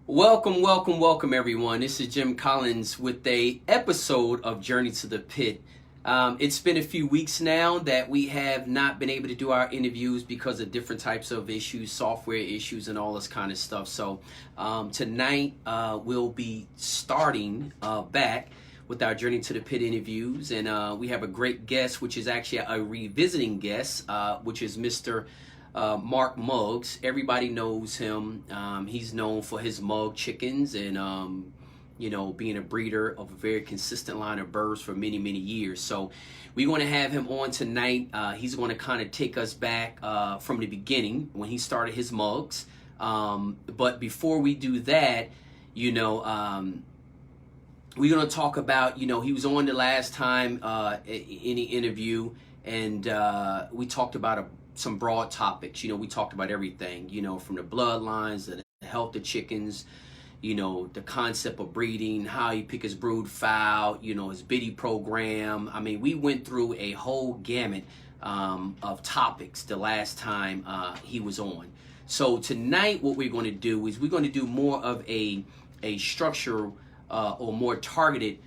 Welcome everyone. This is Jim Collins with a episode of Journey to the Pit. It's been a few weeks now that we have not been able to do our interviews because of different types of issues, software issues, and all this kind of stuff. So tonight we'll be starting back with our Journey to the Pit interviews, and we have a great guest, which is actually a revisiting guest, which is Mr. Mark Muggs. Everybody knows him. He's known for his mug chickens and being a breeder of a very consistent line of birds for many years. So we're going to have him on tonight. He's going to kind of take us back from the beginning when he started his mugs. But before we do that, we're going to talk about, he was on the last time in the interview, and we talked about some broad topics. We talked about everything, from the bloodlines, the health of chickens, the concept of breeding, how you pick his brood fowl, his biddy program. I mean, we went through a whole gamut of topics the last time he was on. So tonight what we're going to do is we're going to do more of a structure or more targeted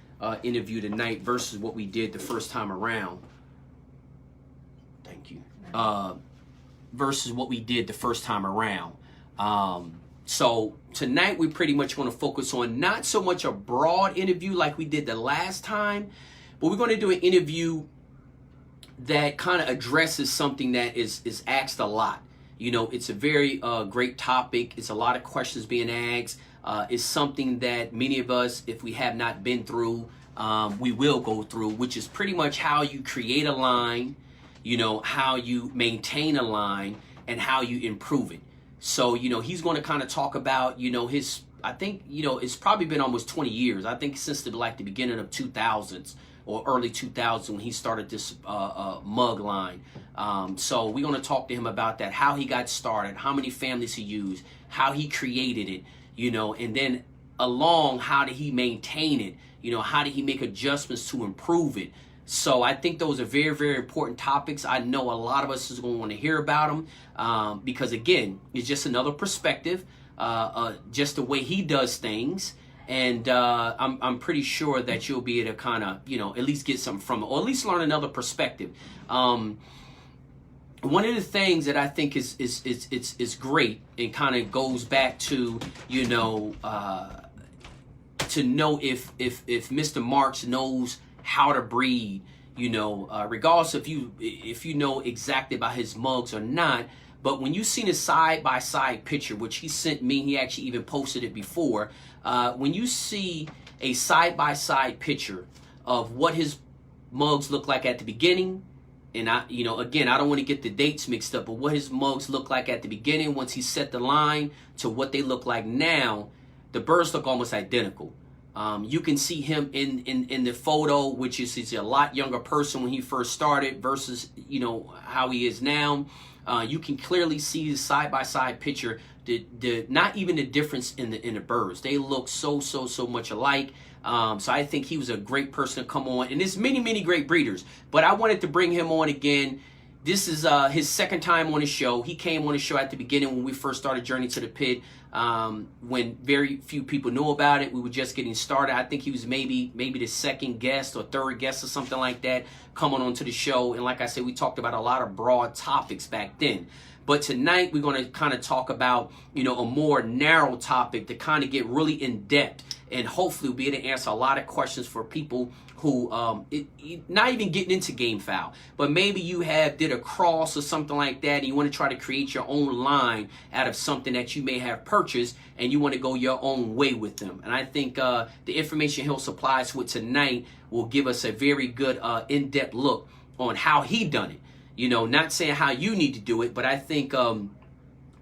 interview tonight versus what we did the first time around. Thank you. Versus what we did the first time around. So tonight we're pretty much going to focus on not so much a broad interview like we did the last time, but we're going to do an interview that kind of addresses something that is asked a lot. It's a very great topic. It's a lot of questions being asked. It's something that many of us, if we have not been through, we will go through, which is pretty much how you create a line, how you maintain a line, and how you improve it. So, he's going to kind of talk about, his, I think, it's probably been almost 20 years. I think since the beginning of 2000s or early 2000s when he started this mug line. So we're going to talk to him about that, how he got started, how many families he used, how he created it, and then along how did he maintain it, how did he make adjustments to improve it. So I think those are very important topics. I know a lot of us is going to want to hear about them because, again, it's just another perspective, just the way he does things. And I'm pretty sure that you'll be able to kind of, at least get something from it, or at least learn another perspective. One of the things that I think is great and kind of goes back to, to know if Mr. Marks knows how to breed, regardless if you know exactly about his mugs or not. But when you seen his side-by-side picture, which he sent me, he actually even posted it before. When you see a side-by-side picture of what his mugs look like at the beginning, and again, I don't want to get the dates mixed up, but what his mugs look like at the beginning once he set the line to what they look like now, the birds look almost identical. You can see him in the photo, which is he's a lot younger person when he first started versus, how he is now. You can clearly see the side-by-side picture, the not even the difference in the birds. They look so much alike. So I think he was a great person to come on. And there's many great breeders. But I wanted to bring him on again. This is his second time on the show. He came on the show at the beginning when we first started Journey to the Pit, when very few people knew about it. We were just getting started. I think he was maybe the second guest or third guest or something like that coming onto the show. And like I said, we talked about a lot of broad topics back then. But tonight we're going to kind of talk about, a more narrow topic to kind of get really in depth. And hopefully we'll be able to answer a lot of questions for people who not even getting into game fowl, but maybe you did a cross or something like that, and you want to try to create your own line out of something that you may have purchased, and you want to go your own way with them. And I think the information he'll supply us with tonight will give us a very good in-depth look on how he done it. Not saying how you need to do it, but I think kind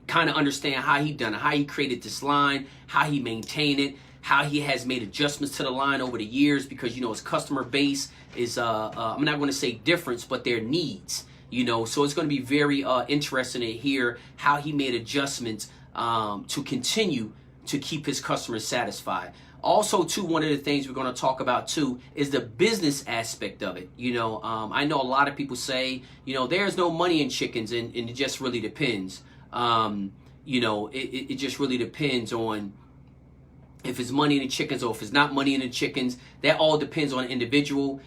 of understand how he done it, how he created this line, how he maintained it, how he has made adjustments to the line over the years, because his customer base is I'm not going to say difference, but their needs, so it's going to be very interesting to hear how he made adjustments to continue to keep his customers satisfied. Also, too, one of the things we're going to talk about, too, is the business aspect of it. I know a lot of people say, there's no money in chickens, and it just really depends. It just really depends on if it's money in the chickens or if it's not money in the chickens. That all depends on the individual.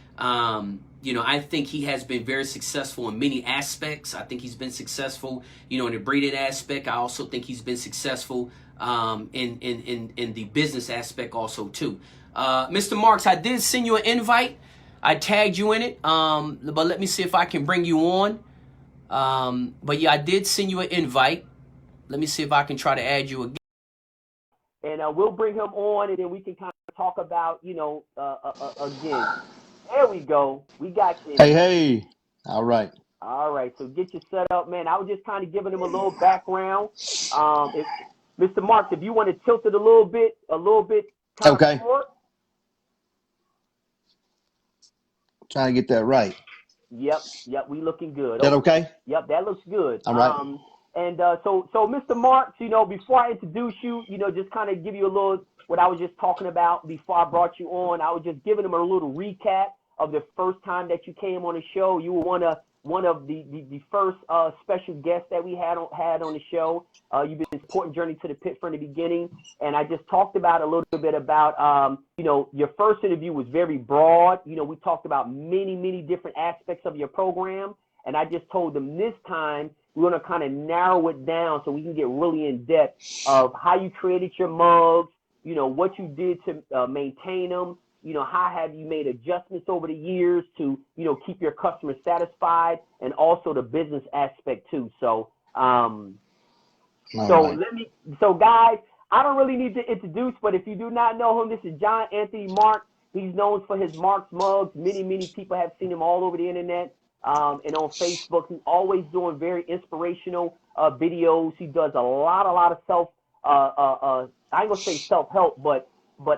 You know, I think he has been very successful in many aspects. I think he's been successful, you know, in the breeding aspect. I also think he's been successful in the business aspect also too. Mr. Marks, I did send you an invite. I tagged you in it, but let me see if I can bring you on. But yeah, I did send you an invite. Let me see if I can try to add you again. And we'll bring him on, and then we can kind of talk about, you know, again. There we go. We got you. Hey. All right. All right. So get you set up, man. I was just kind of giving him a little background. If Mr. Marks, if you want to tilt it a little bit. Kind okay. Of forward. Trying to get that right. Yep. We looking good. Is that okay? Yep, that looks good. All right. So Mr. Marks, you know, before I introduce you, you know, just kind of give you a little what I was just talking about before I brought you on. I was just giving him a little recap of the first time that you came on the show. You were one of the first special guests that we had on the show. You've been supporting Journey to the Pit from the beginning, and I just talked about a little bit about you know, your first interview was very broad. You know, we talked about many different aspects of your program, and I just told them this time we're going to kind of narrow it down so we can get really in depth of how you created your mugs, you know, what you did to maintain them. You know, how have you made adjustments over the years to, you know, keep your customers satisfied, and also the business aspect too. So, right. So guys, I don't really need to introduce, but if you do not know him, this is John Anthony Marks. He's known for his Marks mugs. Many people have seen him all over the internet and on Facebook. He's always doing very inspirational videos. He does a lot of self, I ain't gonna say self-help, but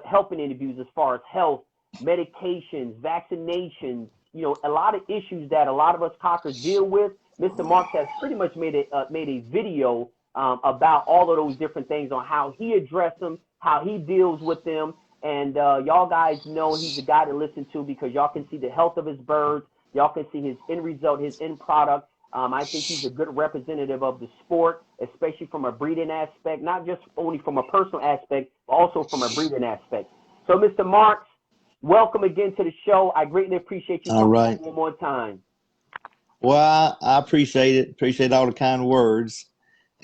helping interviews as far as health, medications, vaccinations, you know, a lot of issues that a lot of us cockers deal with. Mr. Marks has pretty much made a video about all of those different things on how he addressed them, how he deals with them. And y'all guys know he's the guy to listen to because y'all can see the health of his birds. Y'all can see his end result, his end product. I think he's a good representative of the sport, especially from a breeding aspect, not just only from a personal aspect, but also from a breeding aspect. So, Mr. Marks, welcome again to the show. I greatly appreciate you coming on one more time. Well, I appreciate it. Appreciate all the kind words.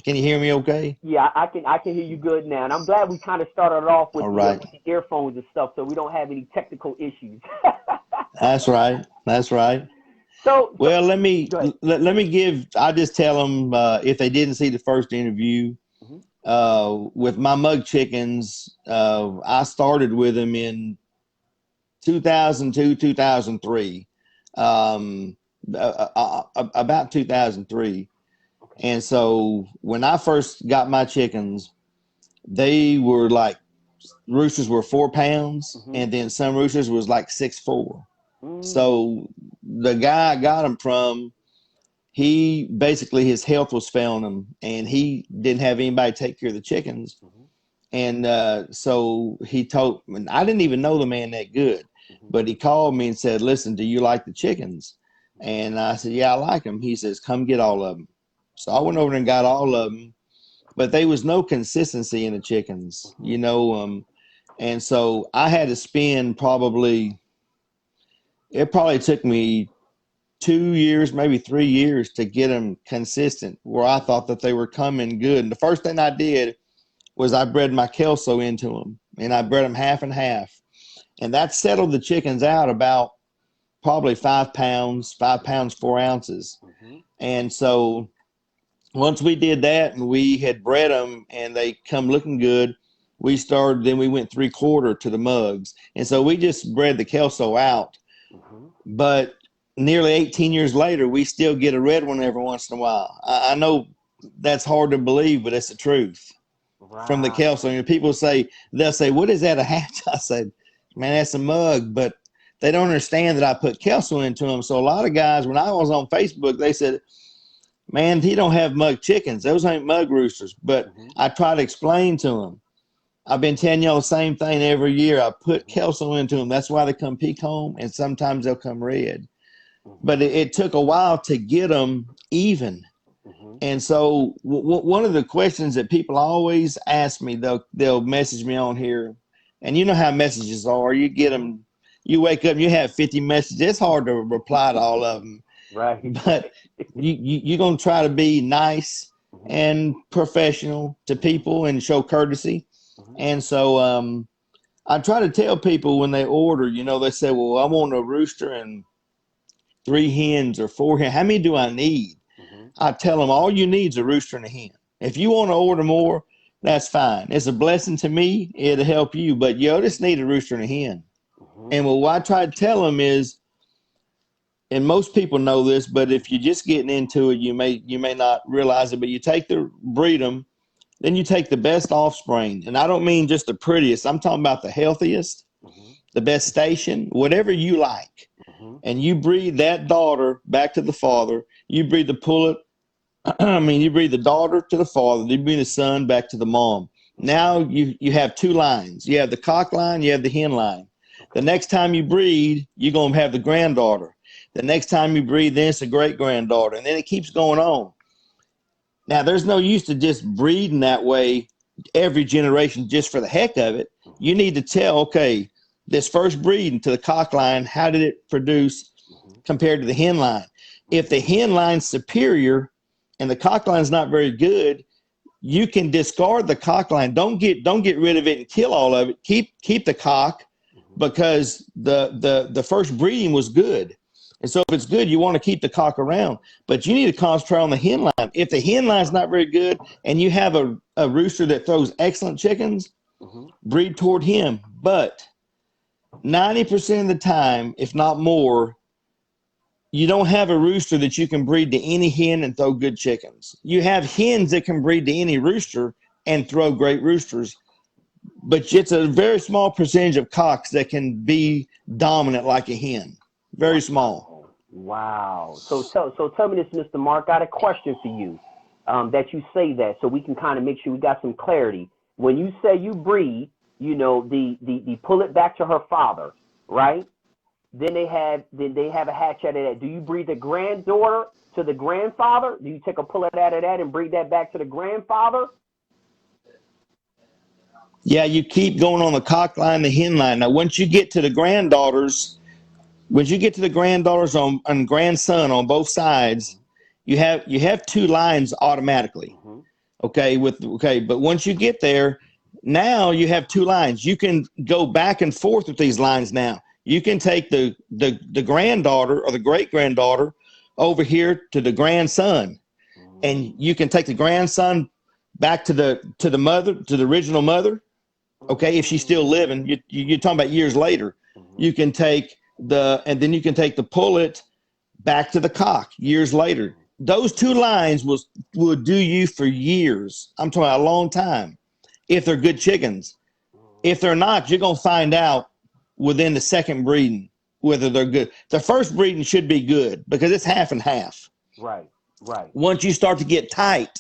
Can you hear me okay? Yeah, I can hear you good now. And I'm glad we kind of started off with the earphones and stuff so we don't have any technical issues. That's right. So well, let me give. I just tell them if they didn't see the first interview with my mug chickens. I started with them in 2002, 2003, about 2003, and so when I first got my chickens, they were like roosters were 4 pounds, and then some roosters was like 6'4". So the guy I got him from, he basically his health was failing him, and he didn't have anybody take care of the chickens. And so he told, and I didn't even know the man that good, but he called me and said, "Listen, do you like the chickens?" And I said, "Yeah, I like them." He says, "Come get all of them." So I went over and got all of them, but there was no consistency in the chickens, you know. And so I had to spend it probably took me 2 years, maybe 3 years to get them consistent where I thought that they were coming good. And the first thing I did was I bred my Kelso into them, and I bred them half and half. And that settled the chickens out about probably 5 pounds, 4 ounces. And so once we did that and we had bred them and they come looking good, then we went 3/4 to the mugs. And so we just bred the Kelso out. But nearly 18 years later, we still get a red one every once in a while. I know that's hard to believe, but it's the truth. From the Kelso. And they'll say, "What is that, a hatch?" I said, "Man, that's a mug." But they don't understand that I put Kelso into them. So a lot of guys, when I was on Facebook, they said, "Man, he don't have mug chickens. Those ain't mug roosters." But I try to explain to them, I've been telling y'all the same thing every year. I put Kelso into them. That's why they come peak home, and sometimes they'll come red. But it took a while to get them even. And so one of the questions that people always ask me, they'll message me on here, And you know how messages are. You get them, you wake up and you have 50 messages. It's hard to reply to all of them. Right. But you're going to try to be nice Mm-hmm. and professional to people and show courtesy. Mm-hmm. And so I try to tell people when they order, they say, well, I want a rooster and 3 hens or 4 hens. How many do I need? Mm-hmm. I tell them all you need is a rooster and a hen. If you want to order more, that's fine. It's a blessing to me. It'll help you. But you just need a rooster and a hen. Mm-hmm. And what I try to tell them is, and most people know this, but if you're just getting into it, you may not realize it, but you breed them, then you take the best offspring. And I don't mean just the prettiest. I'm talking about the healthiest, Mm-hmm. the best station, whatever you like. Mm-hmm. And you breed that daughter back to the father. You breed the pullet. You breed the daughter to the father. You breed the son back to the mom. Now you have 2 lines. You have the cock line. You have the hen line. The next time you breed, you're going to have the granddaughter. The next time you breed, then it's a great-granddaughter. And then it keeps going on. Now, there's no use to just breeding that way every generation just for the heck of it. You need to tell, okay, this first breeding to the cock line, how did it produce compared to the hen line? If the hen line's superior and the cock line's not very good, you can discard the cock line. Don't get rid of it and kill all of it. Keep the cock because the first breeding was good. And so if it's good, you want to keep the cock around. But you need to concentrate on the hen line. If the hen line's not very good and you have a rooster that throws excellent chickens, breed toward him. But 90% of the time, if not more, you don't have a rooster that you can breed to any hen and throw good chickens. You have hens that can breed to any rooster and throw great roosters. But it's a very small percentage of cocks that can be dominant like a hen. Very small. Wow. So tell me this, Mr. Mark. I got a question for you. That you say that, so we can kind of make sure we got some clarity. When you say you breed, the pull it back to her father, right? Then they have a hatch out of that. Do you breed the granddaughter to the grandfather? Do you take a pullet out of that and breed that back to the grandfather? Yeah, you keep going on the cock line, the hen line. Now, once you get to the granddaughters on grandson on both sides, you have 2 lines automatically. Okay, but once you get there, now you have 2 lines. You can go back and forth with these lines now. You can take the granddaughter or the great granddaughter over here to the grandson, and you can take the grandson back to the mother, to the original mother. Okay, if she's still living, you're talking about years later. You can take and then you can take the pullet back to the cock years later. Those 2 lines will do you for years. I'm talking about a long time. If they're good chickens, if they're not, you're gonna find out within the second breeding whether they're good. The first breeding should be good because it's half and half. Right. Once you start to get tight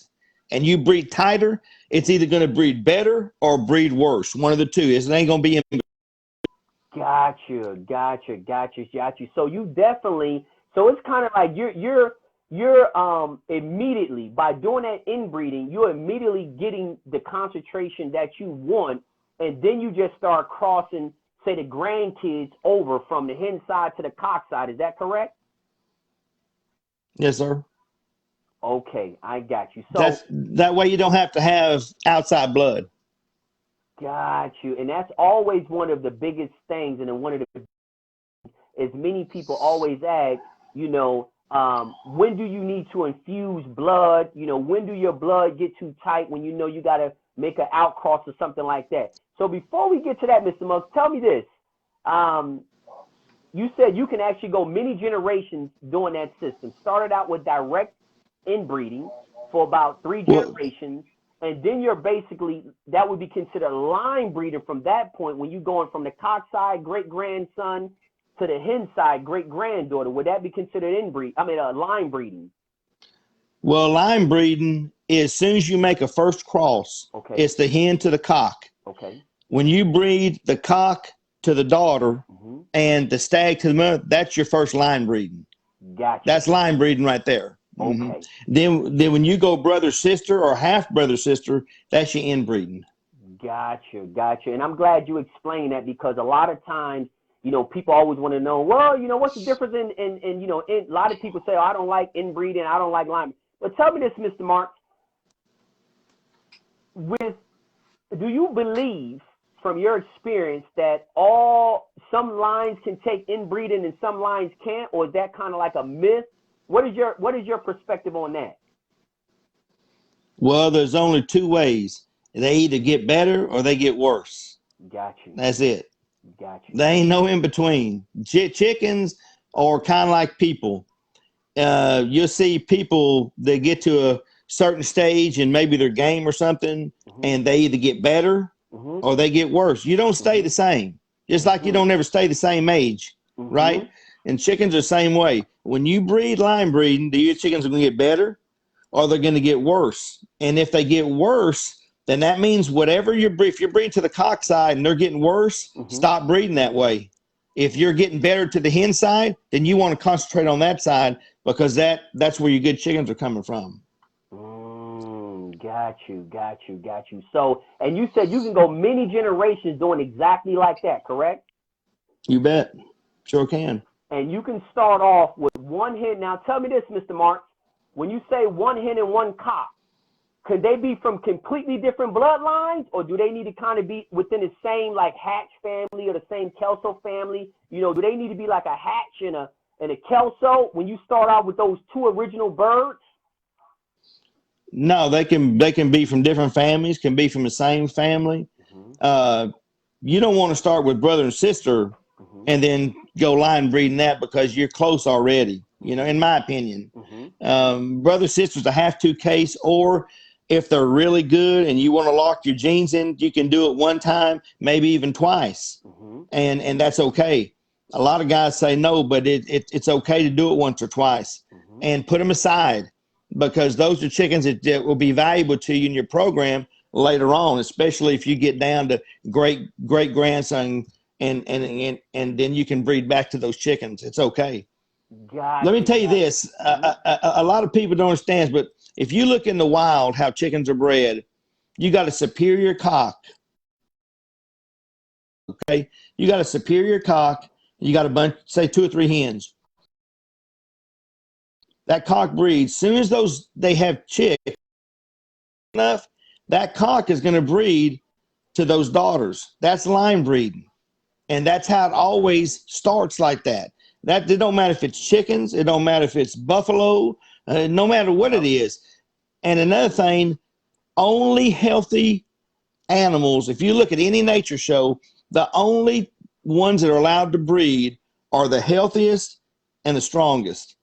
and you breed tighter, it's either going to breed better or breed worse. One of the two. It ain't going to be in. Gotcha. So you definitely. So it's kind of like you're immediately, by doing that inbreeding, you're immediately getting the concentration that you want, and then you just start crossing, say, the grandkids over from the hen side to the cock side. Is that correct? Yes, sir. Okay, I got you. So that way you don't have to have outside blood. Got you. And that's always one of the biggest things, and then one of the, as many people always ask, when do you need to infuse blood? When do your blood get too tight when you got to make an outcross or something like that? So before we get to that, Mr. Muggs, tell me this. You said you can actually go many generations doing that system. Started out with direct inbreeding for about 3 generations, and then you're basically, that would be considered line breeding from that point when you're going from the cock side, great-grandson, to the hen side, great-granddaughter. Would that be considered line breeding? Well, line breeding is as soon as you make a first cross, it's the hen to the cock. Okay. When you breed the cock to the daughter and the stag to the mother, that's your first line breeding. Gotcha. That's line breeding right there. Okay. Then when you go brother sister or half brother sister, that's your inbreeding. Gotcha. And I'm glad you explained that, because a lot of times, people always want to know, well, what's the difference in a lot of people say, oh, I don't like inbreeding, I don't like line. But tell me this, Mr. Mark, do you believe from your experience that some lines can take inbreeding and some lines can't, or is that kind of like a myth? What is your perspective on that? Well, there's only two ways. They either get better or they get worse. Got you. That's it. Got you. There ain't no in between. Chickens are kind of like people. You'll see people that get to a certain stage in maybe their game or something, and they either get better or they get worse. You don't stay the same. Just like you don't ever stay the same age, right? And chickens are the same way. When you breed line breeding, your chickens are going to get better or they're going to get worse. And if they get worse, then that means whatever if you're breeding to the cock side and they're getting worse, stop breeding that way. If you're getting better to the hen side, then you want to concentrate on that side, because that's where your good chickens are coming from. Got you. So, and you said you can go many generations doing exactly like that, correct? You bet. Sure can. And you can start off with one hen. Now, tell me this, Mr. Mark. When you say one hen and one cock, could they be from completely different bloodlines, or do they need to kind of be within the same like Hatch family or the same Kelso family? Do they need to be like a Hatch and a Kelso when you start out with those two original birds? No, they can be from different families, can be from the same family. You don't want to start with brother and sister and then go line breeding that, because you're close already, in my opinion. Brother sister's a have-to case, or if they're really good and you want to lock your genes in, you can do it one time, maybe even twice. And that's okay. A lot of guys say no, but it's okay to do it once or twice and put them aside, because those are chickens that will be valuable to you in your program later on, especially if you get down to great grandson, and then you can breed back to those chickens. It's okay. Let me tell you this. A lot of people don't understand, but if you look in the wild how chickens are bred, you got a superior cock. Okay? You got a superior cock. You got a bunch, say 2 or 3 hens. That cock breeds. Soon as they have chicks enough, that cock is going to breed to those daughters. That's line breeding. And that's how it always starts like that. It don't matter if it's chickens. It don't matter if it's buffalo. No matter what it is. And another thing, only healthy animals, if you look at any nature show, the only ones that are allowed to breed are the healthiest and the strongest.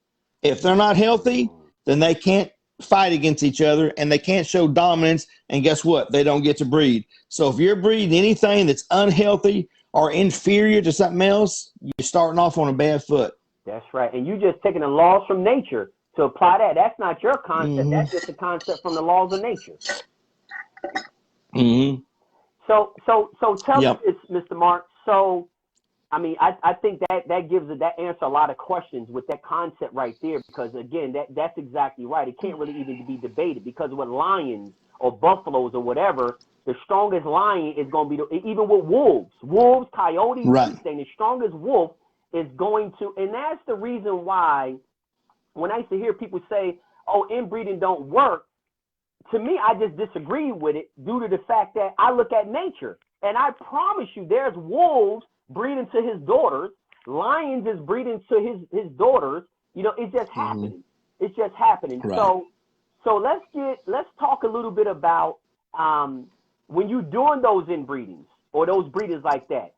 If they're not healthy, then they can't fight against each other and they can't show dominance. And guess what? They don't get to breed. So if you're breeding anything that's unhealthy or inferior to something else, you're starting off on a bad foot. That's right. And you just taking the laws from nature to apply that. That's not your concept. That's just a concept from the laws of nature. So tell me this, Mr. Mark. So, I mean, I think that gives that answer a lot of questions with that concept right there, because again, that's exactly right. It can't really even be debated, because with lions or buffaloes or whatever, the strongest lion is going to be, even with wolves, coyotes, anything, the strongest wolf is going to, and that's the reason why when I used to hear people say, oh, inbreeding don't work, to me, I just disagree with it due to the fact that I look at nature, and I promise you there's wolves breeding to his daughters, lions is breeding to his daughters. It's just happening. It's just happening. Right. So let's talk a little bit about when you're doing those inbreedings or those breeders like that,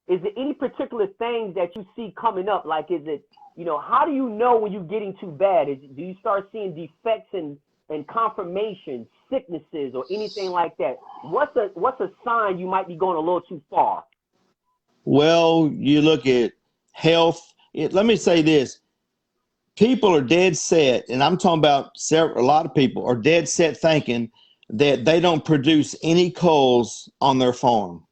is there any particular things that you see coming up? Like, is it, how do you know when you're getting too bad? Do you start seeing defects and confirmation, sicknesses, or anything like that? What's a sign you might be going a little too far? Well, you look at health. Let me say this. People are dead set, and I'm talking about a lot of people are dead set thinking that they don't produce any culls on their farm.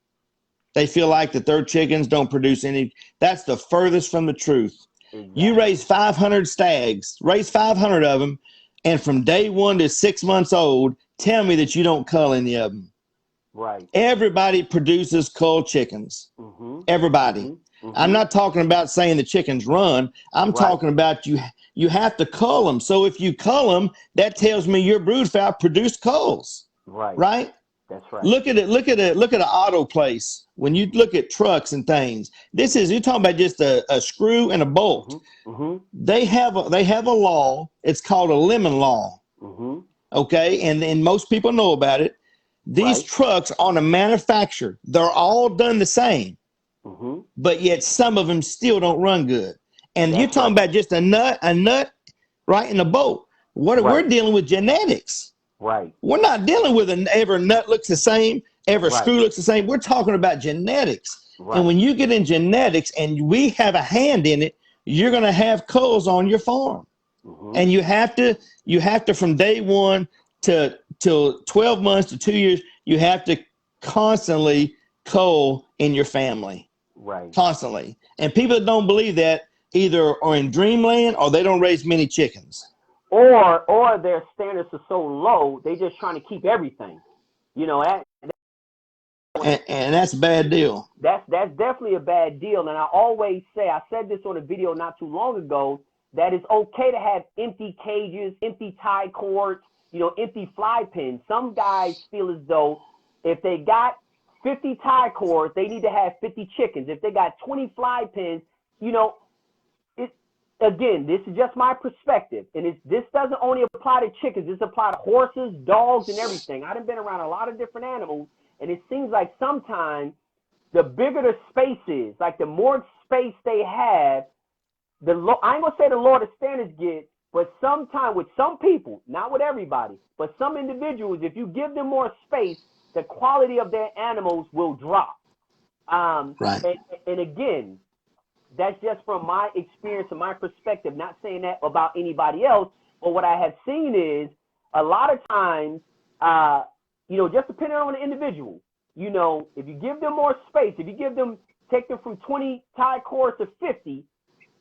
They feel like that their chickens don't produce any. That's the furthest from the truth. Exactly. You raise 500 stags, raise 500 of them, and from day 1 to 6 months old, tell me that you don't cull any of them. Right. Everybody produces cull chickens. Mm-hmm. Everybody. Mm-hmm. Mm-hmm. I'm not talking about saying the chickens run. I'm Right. talking about you have to cull them. So if you cull them, that tells me your brood fowl produced culls. Right. Right? That's right. Look at it. Look at an auto place. When you look at trucks and things, you're talking about just a screw and a bolt. Mm-hmm. Mm-hmm. They have a law. It's called a lemon law. Mm-hmm. Okay, and most people know about it. These Right. trucks on a manufacturer, they're all done the same, Mm-hmm. but yet some of them still don't run good. And you're That's talking right. about just a nut right in the bolt. We're Right. dealing with genetics. Right. We're not dealing with every nut looks the same, every Right. screw looks the same. We're talking about genetics. Right. And when you get in genetics and we have a hand in it, you're going to have culls on your farm. Mm-hmm. And you have to from day one to till 12 months to 2 years, you have to constantly cull in your family. Right. Constantly. And people that don't believe that either are in dreamland or they don't raise many chickens. Or their standards are so low, they just trying to keep everything. You know, And that's a bad deal. that's definitely a bad deal. And I always say, I said this on a video not too long ago, that it's okay to have empty cages, empty tie cords, empty fly pens. Some guys feel as though if they got 50 tie cords, they need to have 50 chickens. If they got 20 fly pens, again, this is just my perspective, and this doesn't only apply to chickens. This applies to horses, dogs, and everything. I've been around a lot of different animals, and it seems like sometimes the bigger the space is, like the more space they have, I ain't gonna say the lower the standards get, but sometimes with some people, not with everybody, but some individuals, if you give them more space, the quality of their animals will drop. Right. And again, that's just from my experience and my perspective, not saying that about anybody else, but what I have seen is a lot of times, just depending on the individual, if you give them more space, if you take them from 20 tie cords to 50,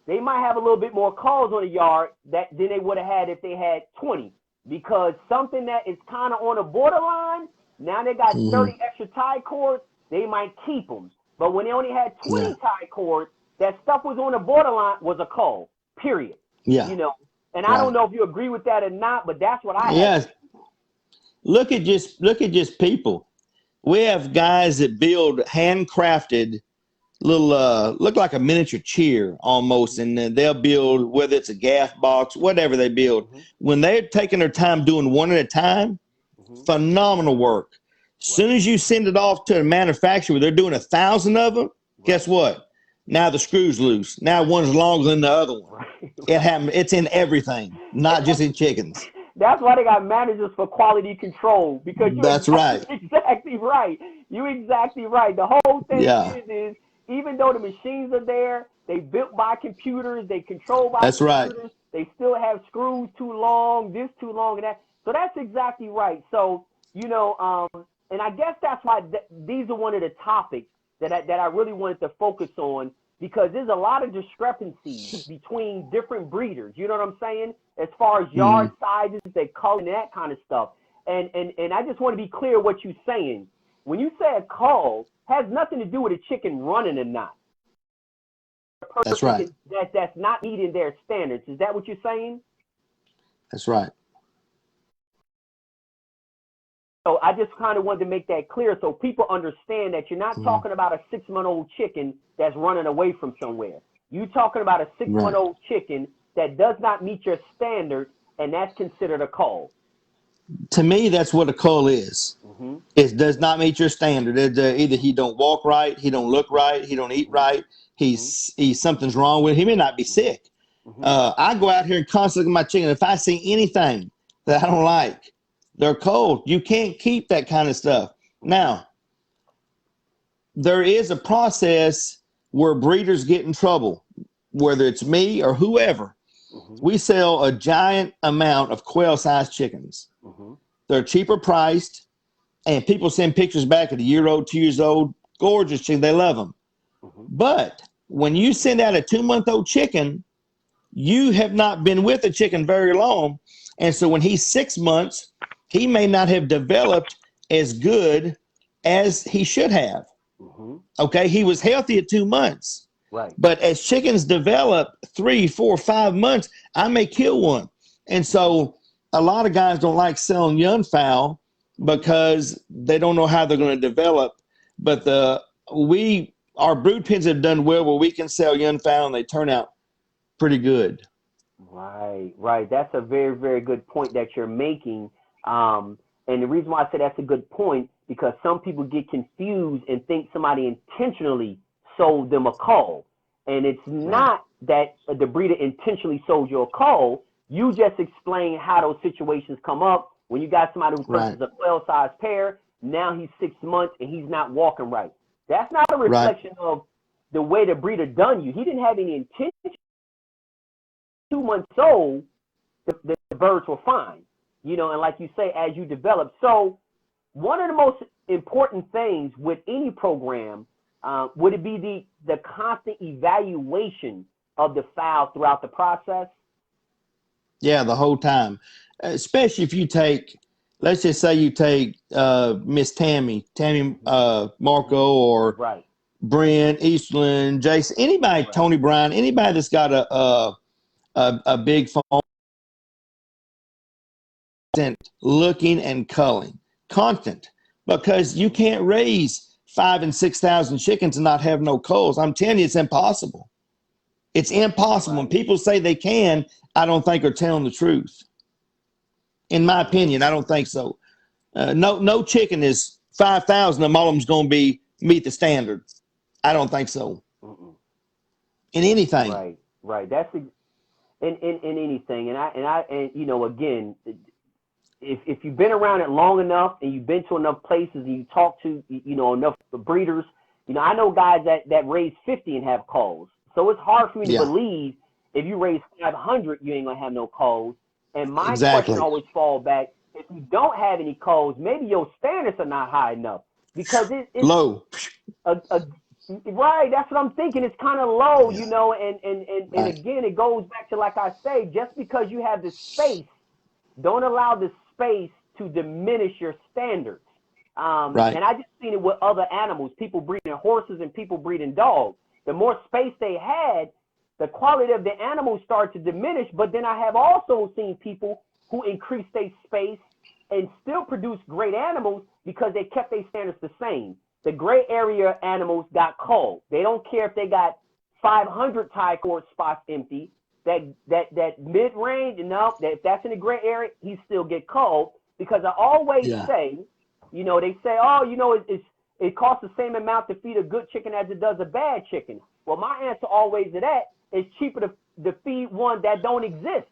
they might have a little bit more calls on the yard than they would have had if they had 20, because something that is kind of on the borderline, now they got 30 extra tie cords, they might keep them. But when they only had 20 tie cords, that stuff was on the borderline was a call, period. Yeah. And I don't know if you agree with that or not, but that's what I have. Look at just people. We have guys that build handcrafted little look like a miniature chair almost, and they'll build, whether it's a gas box, whatever they build. Mm-hmm. When they're taking their time doing one at a time, phenomenal work. As soon as you send it off to the manufacturer, they're doing 1,000 of them. Guess what? Now the screw's loose. Now one's longer than the other one. It happens. It's in everything, not just in chickens. That's why they got managers for quality control, because right. Exactly right. You're exactly right. The whole thing is even though the machines are there, they built by computers, they control by computers. Right. They still have screws too long, this too long, and that. So that's exactly right. So and I guess that's why these are one of the topics that I really wanted to focus on, because there's a lot of discrepancies between different breeders. You know what I'm saying? As far as yard sizes, their color, and that kind of stuff. And I just want to be clear what you're saying. When you say a cull, has nothing to do with a chicken running or not. That's right. That's not meeting their standards. Is that what you're saying? That's right. So I just kind of wanted to make that clear so people understand that you're not talking about a 6-month-old chicken that's running away from somewhere. You're talking about a 6-month-old chicken that does not meet your standard, and that's considered a cull. To me, that's what a cull is. Mm-hmm. It does not meet your standard. Either he don't walk right, he don't look right, he don't eat right, he's something's wrong with him. He may not be sick. Mm-hmm. I go out here and constantly look at my chicken. If I see anything that I don't like, they're cold. You can't keep that kind of stuff. Now, there is a process where breeders get in trouble, whether it's me or whoever. Mm-hmm. We sell a giant amount of quail-sized chickens. Mm-hmm. They're cheaper priced, and people send pictures back at a year-old, 2 years old, gorgeous chicken. They love them. Mm-hmm. But when you send out a 2-month-old chicken, you have not been with the chicken very long. And so when he's 6 months, he may not have developed as good as he should have. Mm-hmm. Okay, he was healthy at 2 months. Right. But as chickens develop 3, 4, 5 months, I may kill one. And so a lot of guys don't like selling young fowl because they don't know how they're going to develop. But our brood pens have done well where we can sell young fowl and they turn out pretty good. Right, right. That's a very, very good point that you're making. And the reason why I say that's a good point, because some people get confused and think somebody intentionally sold them a cull. And it's not that the breeder intentionally sold you a cull. You just explain how those situations come up. When you got somebody who purchases a quail-sized pair, now he's 6 months and he's not walking right. That's not a reflection of the way the breeder done you. He didn't have any intention. 2 months old, the birds were fine, you know, and like you say, as you develop. So one of the most important things with any program, would it be the constant evaluation of the fowl throughout the process? Yeah, the whole time, especially if you take, let's just say you take Miss Tammy Marco, or Brent Eastland, Jason, anybody, Tony Bryan, anybody that's got a big phone, looking and culling, constant, because you can't raise 5,000 and 6,000 chickens and not have no culls. I'm telling you, it's impossible. It's impossible. When people say they can, I don't think are telling the truth. In my opinion, I don't think so. No chicken is 5,000 of them's going to meet the standard. I don't think so. In anything. Right. That's in anything. And you know, again, if you've been around it long enough and you've been to enough places and you talk to, you know, enough breeders, you know, I know guys that raise 50 and have culls. So it's hard for me to believe if you raise 500, you ain't going to have no culls. And my question always falls back, if you don't have any culls, maybe your standards are not high enough, because it's low. Right, that's what I'm thinking. It's kind of low, you know, and again, it goes back to, like I say, just because you have the space, don't allow the space to diminish your standards. And I just seen it with other animals, people breeding horses and people breeding dogs. The more space they had, the quality of the animals started to diminish. But then I have also seen people who increased their space and still produce great animals because they kept their standards the same. The gray area animals got culled. They don't care if they got 500 tie cord spots empty. That mid-range, if that's in the gray area, he still get culled, because I always say, you know, they say, oh, you know, it costs the same amount to feed a good chicken as it does a bad chicken. Well, my answer always to that is cheaper to feed one that don't exist.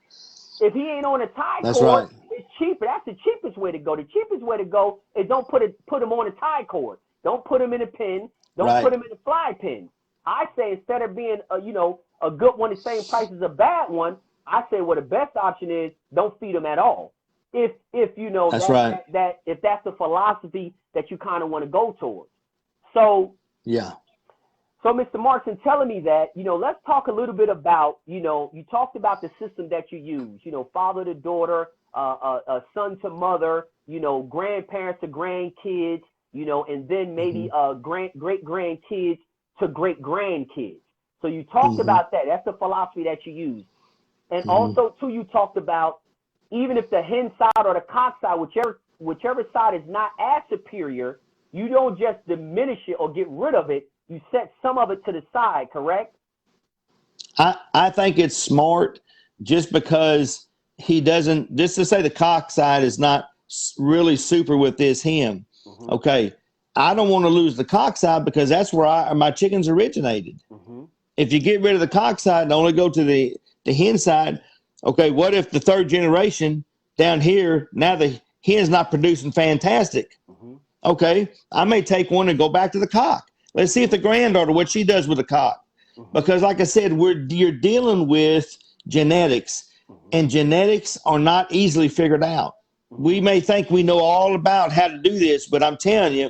If he ain't on a tie cord, it's cheaper. That's the cheapest way to go. The cheapest way to go is don't put him on a tie cord. Don't put him in a pen. Don't put him in a fly pen. I say, instead of being a good one the same price as a bad one, I say, well, the best option is don't feed them at all. If you know that if that's the philosophy that you kind of want to go towards. So So Mr. Marks, in telling me that, you know, let's talk a little bit about, you know, you talked about the system that you use, you know, father to daughter, son to mother, you know, grandparents to grandkids, you know, and then maybe great grandkids to great grandkids. So you talked about that. That's the philosophy that you use. And also, too, you talked about, even if the hen side or the cock side, whichever side is not as superior, you don't just diminish it or get rid of it. You set some of it to the side, correct? I think it's smart, just because he doesn't, just to say the cock side is not really super with this hen. Okay. I don't want to lose the cock side, because that's where my chickens originated. If you get rid of the cock side and only go to the hen side, okay, what if the third generation down here, now the hen's not producing fantastic? Okay, I may take one and go back to the cock. Let's see if the granddaughter, what she does with the cock. Because like I said, you're dealing with genetics, and genetics are not easily figured out. We may think we know all about how to do this, but I'm telling you,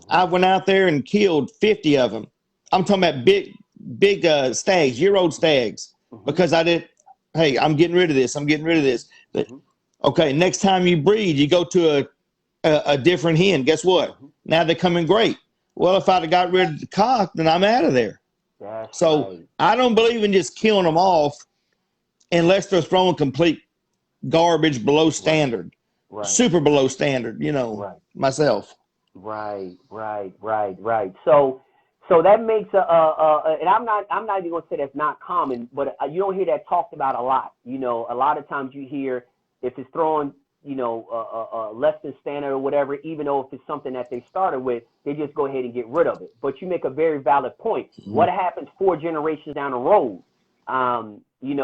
I went out there and killed 50 of them. I'm talking about big stags, year-old stags, because I did. Hey, I'm getting rid of this. I'm getting rid of this. But okay, next time you breed, you go to a different hen. Guess what? Now they're coming great. Well, if I'd have got rid of the cock, then I'm out of there. That's So right. I don't believe in just killing them off unless they're throwing complete garbage below standard, Right. super below standard, Right. myself. Right. So that makes and I'm not even gonna say that's not common, but you don't hear that talked about a lot. A lot of times you hear if it's throwing, less than standard or whatever, even though if it's something that they started with, they just go ahead and get rid of it. But you make a very valid point. What happens 4 generations down the road? Now you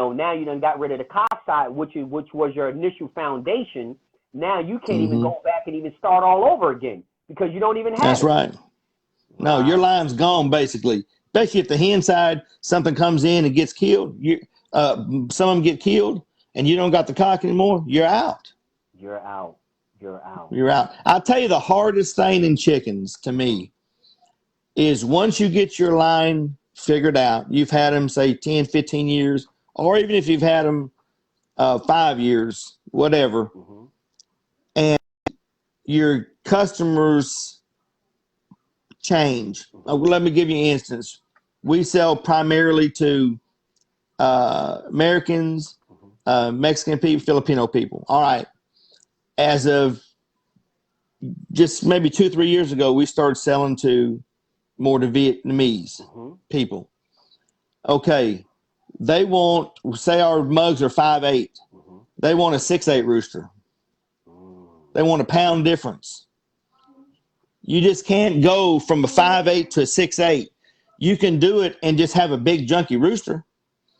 done got rid of the cock side, which was your initial foundation. Now you can't even go back and even start all over again because you don't even have That's it. right. No, your line's gone basically. Especially if the hen side, something comes in and gets killed. Some of them get killed, and you don't got the cock anymore. You're out. You're out. I'll tell you the hardest thing in chickens to me is once you get your line figured out, you've had them say 10, 15 years, or even if you've had them 5 years, whatever, and your customers change. Let me give you an instance. We sell primarily to Americans, Mexican people, Filipino people. All right. As of just maybe 2-3 years ago, we started selling to more to Vietnamese people. Okay. They want, say our mugs are 5'8". They want a 6'8" rooster. They want a pound difference. You just can't go from a 5'8" to a 6'8". You can do it and just have a big junky rooster,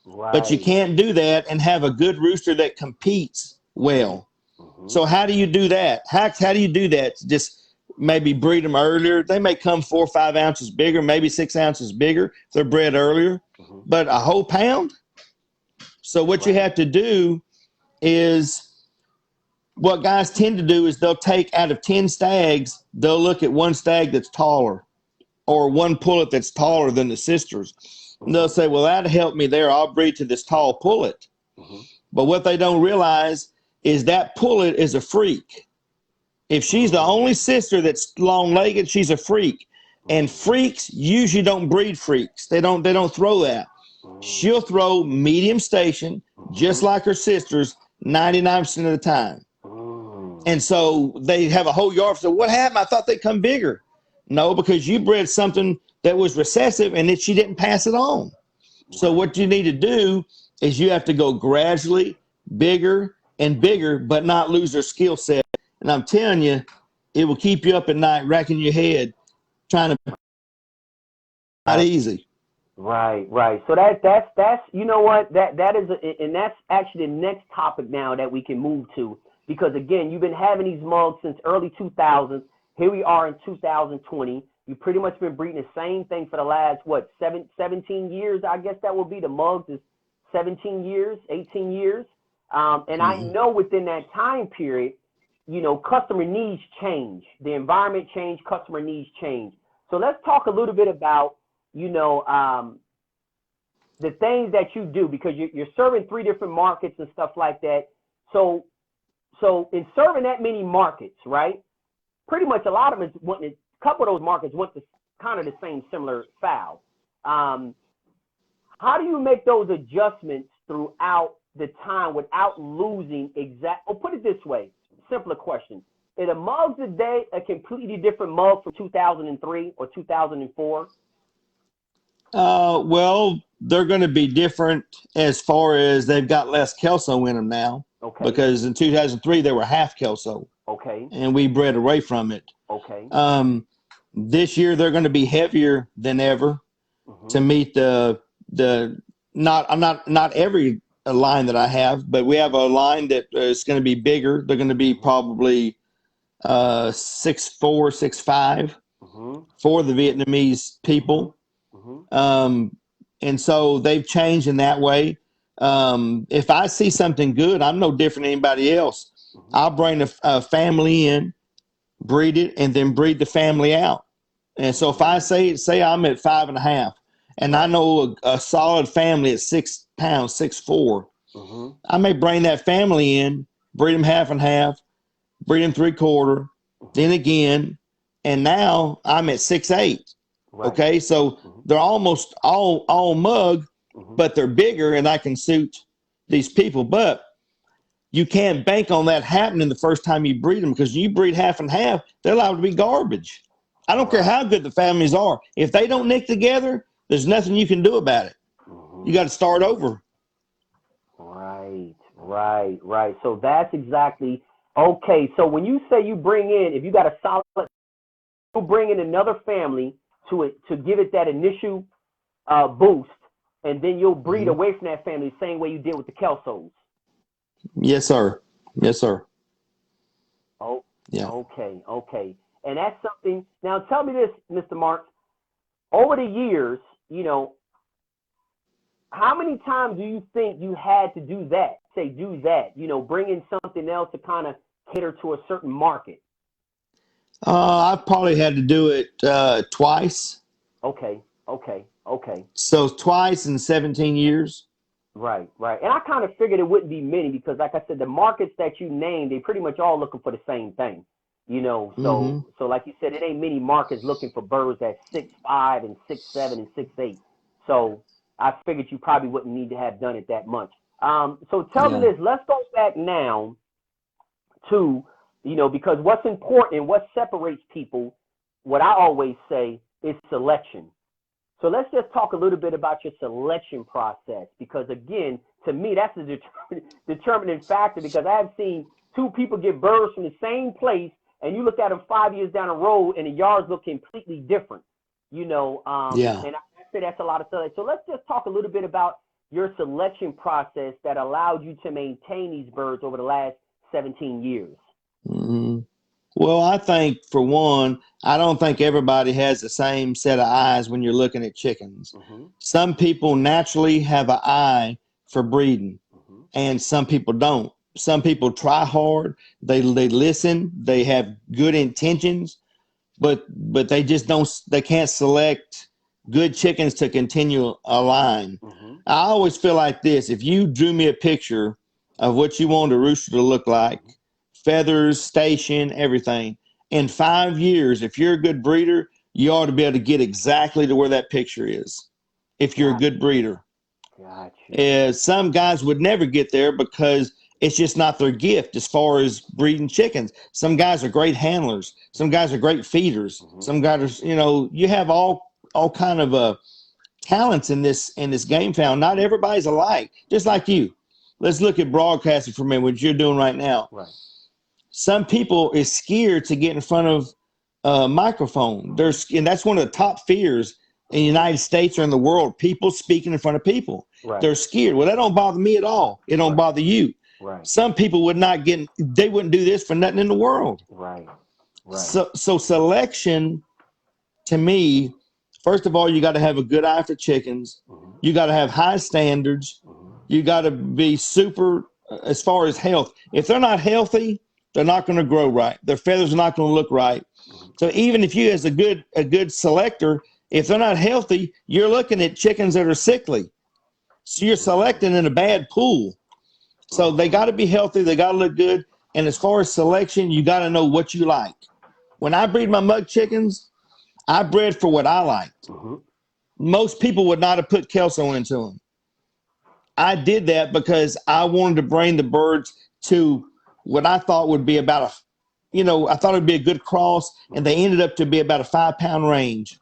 but you can't do that and have a good rooster that competes well. So how do you do that? How do you do that? Just maybe breed them earlier. They may come 4 or 5 ounces bigger, maybe 6 ounces bigger if they're bred earlier, but a whole pound? So what you have to do is, what guys tend to do is they'll take out of 10 stags, they'll look at one stag that's taller or one pullet that's taller than the sisters. And they'll say, well, that'll help me there. I'll breed to this tall pullet. But what they don't realize is that pullet is a freak. If she's the only sister that's long-legged, she's a freak. And freaks usually don't breed freaks. They don't throw that. She'll throw medium station, just like her sisters, 99% of the time. And so they have a whole yard. So what happened? I thought they'd come bigger. No, because you bred something that was recessive and that she didn't pass it on. So what you need to do is you have to go gradually bigger and bigger, but not lose their skill set. And I'm telling you, it will keep you up at night, racking your head, trying to. Not easy. Right. So that's you know what, that is and that's actually the next topic now that we can move to, because again, you've been having these mugs since early 2000s. Here we are in 2020. You've pretty much been breeding the same thing for the last 17 years. I guess that will be, the mugs is 17 years, 18 years. And I know within that time period, customer needs change, the environment change, customer needs change. So let's talk a little bit about the things that you do, because you're serving 3 different markets and stuff like that. So in serving that many markets, right, pretty much a lot of them a couple of those markets want the kind of the same similar fowl. How do you make those adjustments throughout the time without losing or put it this way, simpler question. Are the mugs today a completely different mug from 2003 or 2004? Well, they're going to be different as far as they've got less Kelso in them now. Okay. Because in 2003 they were half Kelso. Okay. And we bred away from it. Okay. This year they're going to be heavier than ever to meet not every line that I have, but we have a line that is going to be bigger. They're going to be probably 6'4", 6'5" for the Vietnamese people. And so they've changed in that way. If I see something good, I'm no different than anybody else. I'll bring a family in, breed it, and then breed the family out. And so if I say I'm at 5.5, and I know a solid family at 6 pounds, 6'4", I may bring that family in, breed them half and half, breed them 3/4, then again, and now I'm at 6'8". Right. Okay, so they're almost all mug, but they're bigger, and I can suit these people. But you can't bank on that happening the first time you breed them, because you breed half and half, they're allowed to be garbage. I don't care how good the families are. If they don't nick together, there's nothing you can do about it. You got to start over. Right. So that's exactly okay. So when you say you bring in, if you got a solid, you bring in another family to give it that initial boost, and then you'll breed away from that family the same way you did with the Kelsos. Yes, sir. Yes, sir. Oh, yeah. Okay. And that's something. Now, tell me this, Mr. Mark. Over the years, how many times do you think you had to do that? Bring in something else to kind of cater to a certain market. I probably had to do it twice. Okay. So twice in 17 years. Right. And I kind of figured it wouldn't be many because, like I said, the markets that you named, they pretty much all looking for the same thing. So like you said, it ain't many markets looking for birds at 6'5" and 6'7" and 6'8". So I figured you probably wouldn't need to have done it that much. So tell me this. Let's go back now to, because what's important, what separates people, what I always say is selection. So let's just talk a little bit about your selection process, because again, to me, that's a determining factor, because I have seen two people get birds from the same place, and you look at them 5 years down the road and the yards look completely different, And I say that's a lot of selection. So let's just talk a little bit about your selection process that allowed you to maintain these birds over the last 17 years. Well, I think, for one, I don't think everybody has the same set of eyes when you're looking at chickens. Some people naturally have an eye for breeding, and some people don't. Some people try hard, they listen, they have good intentions, but they just they can't select good chickens to continue a line. I always feel like this: if you drew me a picture of what you want a rooster to look like, feathers, station, everything, in 5 years, if you're a good breeder, you ought to be able to get exactly to where that picture is, if you're a good breeder. Gotcha. Some guys would never get there because it's just not their gift as far as breeding chickens. Some guys are great handlers. Some guys are great feeders. Some guys are, you have all kind of talents in this game found. Not everybody's alike, just like you. Let's look at broadcasting for a minute, what you're doing right now. Right. Some people is scared to get in front of a microphone. And that's one of the top fears in the United States or in the world, people speaking in front of people. Right. They're scared. Well, that don't bother me at all. It don't bother you. Right. Some people they wouldn't do this for nothing in the world. Right. So selection, to me, first of all, you got to have a good eye for chickens. You got to have high standards. You got to be super as far as health. If they're not healthy, they're not going to grow right. Their feathers are not going to look right. So even if you, as a good selector, if they're not healthy, you're looking at chickens that are sickly. So you're selecting in a bad pool. So they got to be healthy. They got to look good. And as far as selection, you got to know what you like. When I breed my mug chickens, I bred for what I liked. Most people would not have put Kelso into them. I did that because I wanted to bring the birds to what I thought would be about I thought it'd be a good cross, and they ended up to be about a 5-pound range.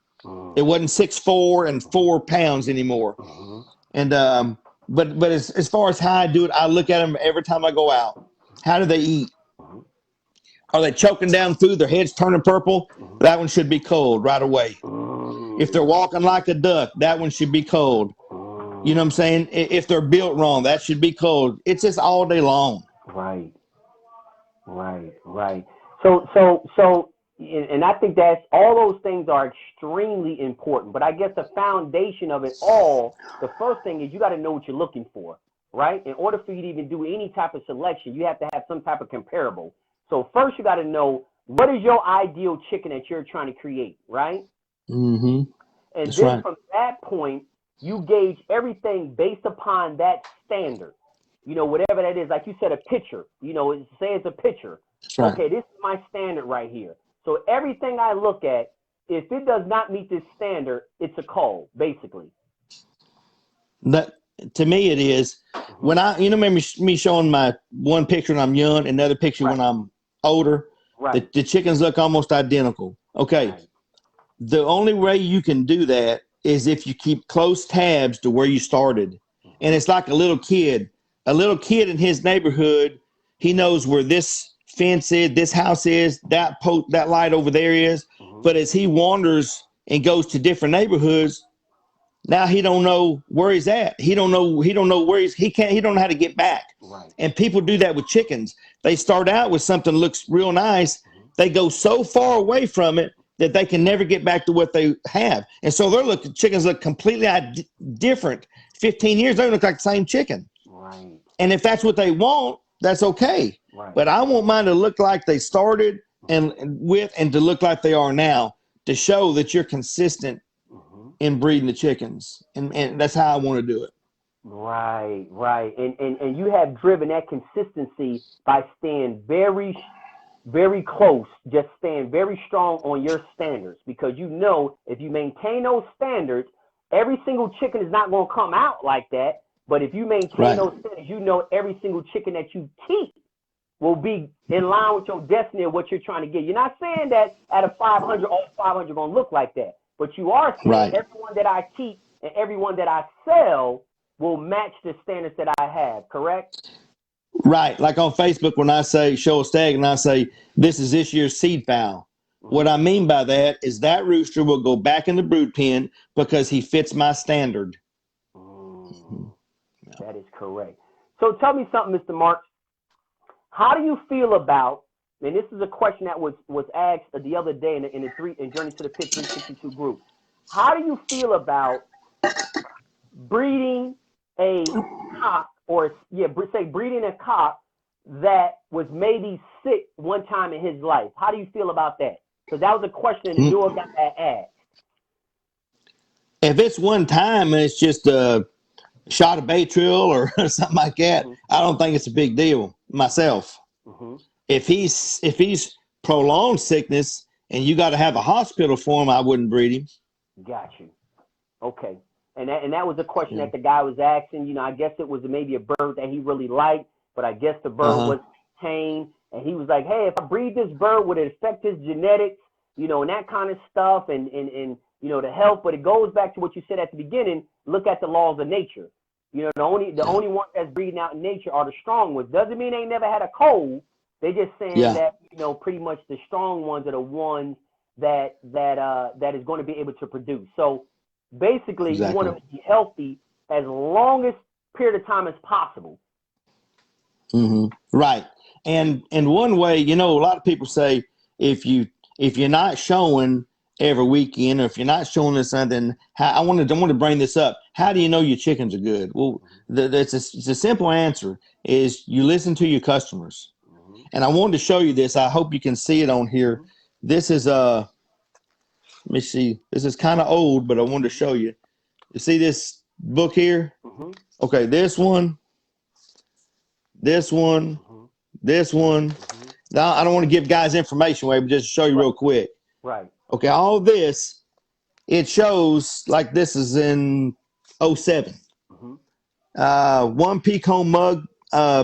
It wasn't 6'4" and 4 pounds anymore. And but as far as how I do it, I look at them every time I go out. How do they eat? Are they choking down food? Their heads turning purple? That one should be cold right away. If they're walking like a duck, that one should be cold. You know what I'm saying? If they're built wrong, that should be cold. It's just all day long. Right. So, and I think that's all those things are extremely important. But I guess the foundation of it all, the first thing is you got to know what you're looking for, right? In order for you to even do any type of selection, you have to have some type of comparable. So first, you got to know what is your ideal chicken that you're trying to create, right? And that's then right. From that point, you gauge everything based upon that standard. Whatever that is, like you said, a pitcher. Say it's a pitcher. That's right. Okay, this is my standard right here. So everything I look at, if it does not meet this standard, it's a cull, basically. That to me it is. When remember me showing my one picture when I'm young, another picture when I'm older. Right. The chickens look almost identical. Okay. Right. The only way you can do that is if you keep close tabs to where you started. And it's like a little kid. A little kid in his neighborhood, he knows where this fence is, this house is, that light over there is. But as he wanders and goes to different neighborhoods, now he don't know where he's at. He don't know where he don't know how to get back. Right. And people do that with chickens. They start out with something that looks real nice. They go so far away from it that they can never get back to what they have. And so chickens look completely different. 15 years, they look like the same chicken. Right. And if that's what they want, that's okay. Right. But I want mine to look like they started and to look like they are now, to show that you're consistent in breeding the chickens. And that's how I want to do it. Right, right. And you have driven that consistency by staying very, very close, just staying very strong on your standards, because you know if you maintain those standards, every single chicken is not going to come out like that. But if you maintain those standards, you know every single chicken that you keep will be in line with your destiny of what you're trying to get. You're not saying that at a 500, all 500 going to look like that. But you are saying everyone that I keep and everyone that I sell will match the standards that I have, correct? Right. Like on Facebook, when I say show a stag and I say, this is this year's seed fowl. What I mean by that is that rooster will go back in the brood pen because he fits my standard. That is correct. So tell me something, Mr. Marks. How do you feel about, and this is a question that was asked the other day in Journey to the Pit 362 group. How do you feel about breeding a cock, breeding a cock that was maybe sick one time in his life? How do you feel about that? Because that was a question the duo got asked. If it's one time and it's just a shot of Baytril or something like that, I don't think it's a big deal myself. If he's prolonged sickness and you got to have a hospital for him, I wouldn't breed him. Got you. Okay. And that was a question that the guy was asking. You know, I guess it was maybe a bird that he really liked, but I guess the bird was tame. And he was like, hey, if I breed this bird, would it affect his genetics, you know, and that kind of stuff and you know, the health. But it goes back to what you said at the beginning. Look at the laws of nature. You know, the only ones that's breeding out in nature are the strong ones. Doesn't mean they ain't never had a cold. They just saying that, you know, pretty much the strong ones are the ones that is going to be able to produce. So basically, you want to be healthy as long as period of time as possible. Right. And one way, you know, a lot of people say if you're not showing every weekend, or if you're not showing us something, I want to bring this up. How do you know your chickens are good? Well, it's a simple answer is you listen to your customers. And I wanted to show you this. I hope you can see it on here. This is let me see. This is kind of old, but I wanted to show you. You see this book here? Okay, this one. Now, I don't want to give guys information away, but just to show you real quick. Right. Okay, all this, it shows like this is in 07. One Peacomb mug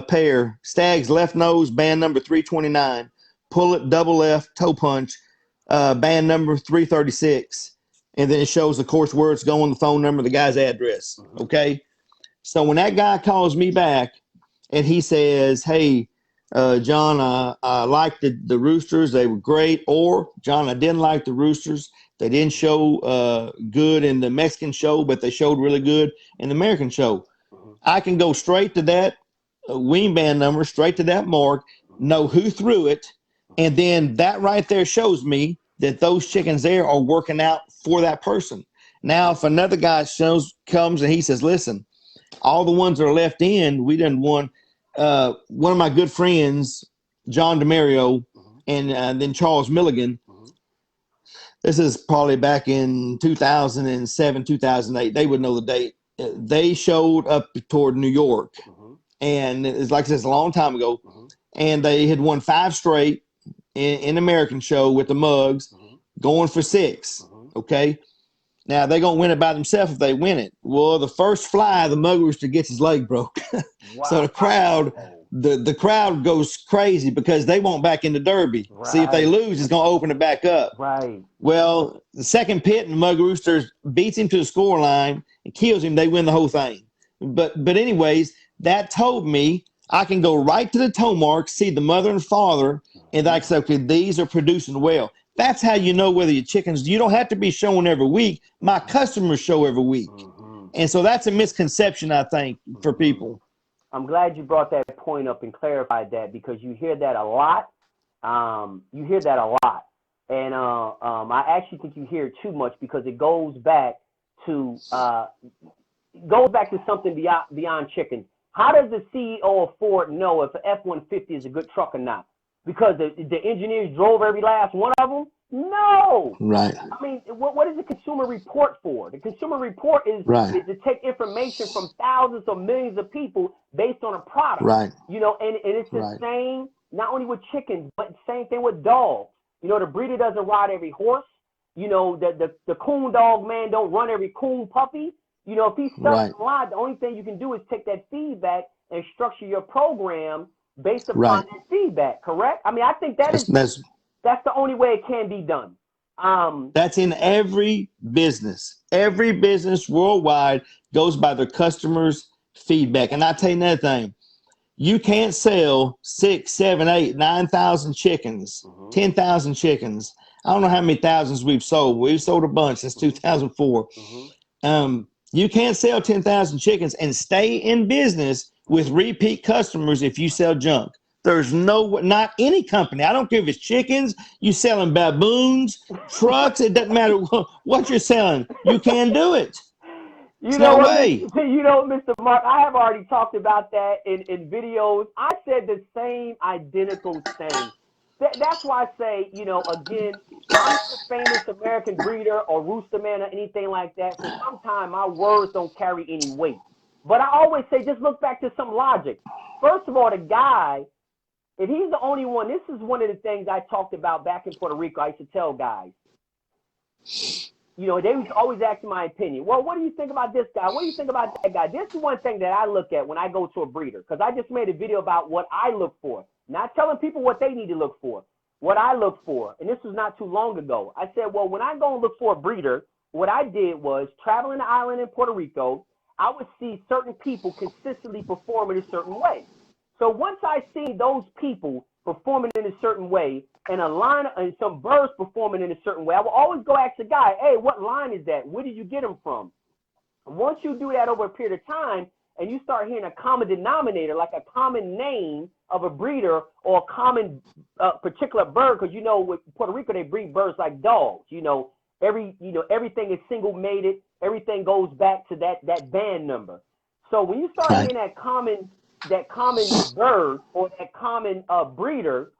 pair, Stags left nose, band number 329, pullet double F toe punch, band number 336. And then it shows, of course, where it's going, the phone number, the guy's address. Okay. So when that guy calls me back and he says, hey, John, I liked the roosters. They were great. Or, John, I didn't like the roosters. They didn't show good in the Mexican show, but they showed really good in the American show. I can go straight to that wean band number, straight to that mark, know who threw it, and then that right there shows me that those chickens there are working out for that person. Now, if another guy comes and he says, listen, all the ones that are left in, we didn't want one of my good friends, John DeMario, and then Charles Milligan. This is probably back in 2007, 2008. They would know the date. They showed up toward New York. And it's like I said, it's a long time ago. and they had won 5 straight in American show with the mugs, going for 6. Okay. Now they're gonna win it by themselves if they win it. Well, the first fly, the mug rooster gets his leg broke. Wow. So the crowd goes crazy because they want back in the Derby. Right. See, if they lose, it's gonna open it back up. Right. Well, the second pit, and the mug rooster beats him to the score line and kills him. They win the whole thing. But anyways, that told me I can go right to the toe mark, see the mother and father, and I can say, okay, these are producing well. That's how you know whether your chickens, you don't have to be showing every week. My customers show every week. And so that's a misconception, I think, for people. I'm glad you brought that point up and clarified that, because you hear that a lot. And I actually think you hear it too much, because it goes back to something beyond chickens. How does the CEO of Ford know if an F-150 is a good truck or not? Because the engineers drove every last one of them? No. Right. I mean, what is the Consumer Report for? The Consumer Report is to take information from thousands or millions of people based on a product. Right. You know, and it's the same, not only with chickens, but same thing with dogs. You know, the breeder doesn't ride every horse. You know, the coon dog man don't run every coon puppy. You know, if he's stuck a lot, the only thing you can do is take that feedback and structure your program based upon that feedback, correct? I mean, I think that's the only way it can be done. That's in every business. Every business worldwide goes by their customers' feedback. And I tell you another thing, you can't sell 6, 7, 8, 9,000 chickens, 10,000 chickens. I don't know how many thousands we've sold. We've sold a bunch since 2004. You can't sell 10,000 chickens and stay in business with repeat customers if you sell junk. There's not any company. I don't care if it's chickens, you selling baboons, trucks. It doesn't matter what you're selling. You can't do it. You know what, Mr. Mark, I have already talked about that in videos. I said the same identical thing. That's why I say, you know, again, I'm not a famous American breeder or rooster man or anything like that. So sometimes my words don't carry any weight. But I always say, just look back to some logic. First of all, the guy, if he's the only one, this is one of the things I talked about back in Puerto Rico. I used to tell guys, you know, they was always asking my opinion. Well, what do you think about this guy? What do you think about that guy? This is one thing that I look at when I go to a breeder, because I just made a video about what I look for. Not telling people what they need to look for, what I look for. And this was not too long ago. I said, well, when I go and look for a breeder, what I did was traveling the island in Puerto Rico, I would see certain people consistently perform in a certain way. So once I see those people performing in a certain way and a line and some birds performing in a certain way, I will always go ask the guy, hey, what line is that? Where did you get them from? And once you do that over a period of time and you start hearing a common denominator, like a common name of a breeder or a common particular bird, because, you know, with Puerto Rico, they breed birds like dogs. You know, everything is single mated. Everything goes back to that band number. So when you start hearing that common bird or that common breeder,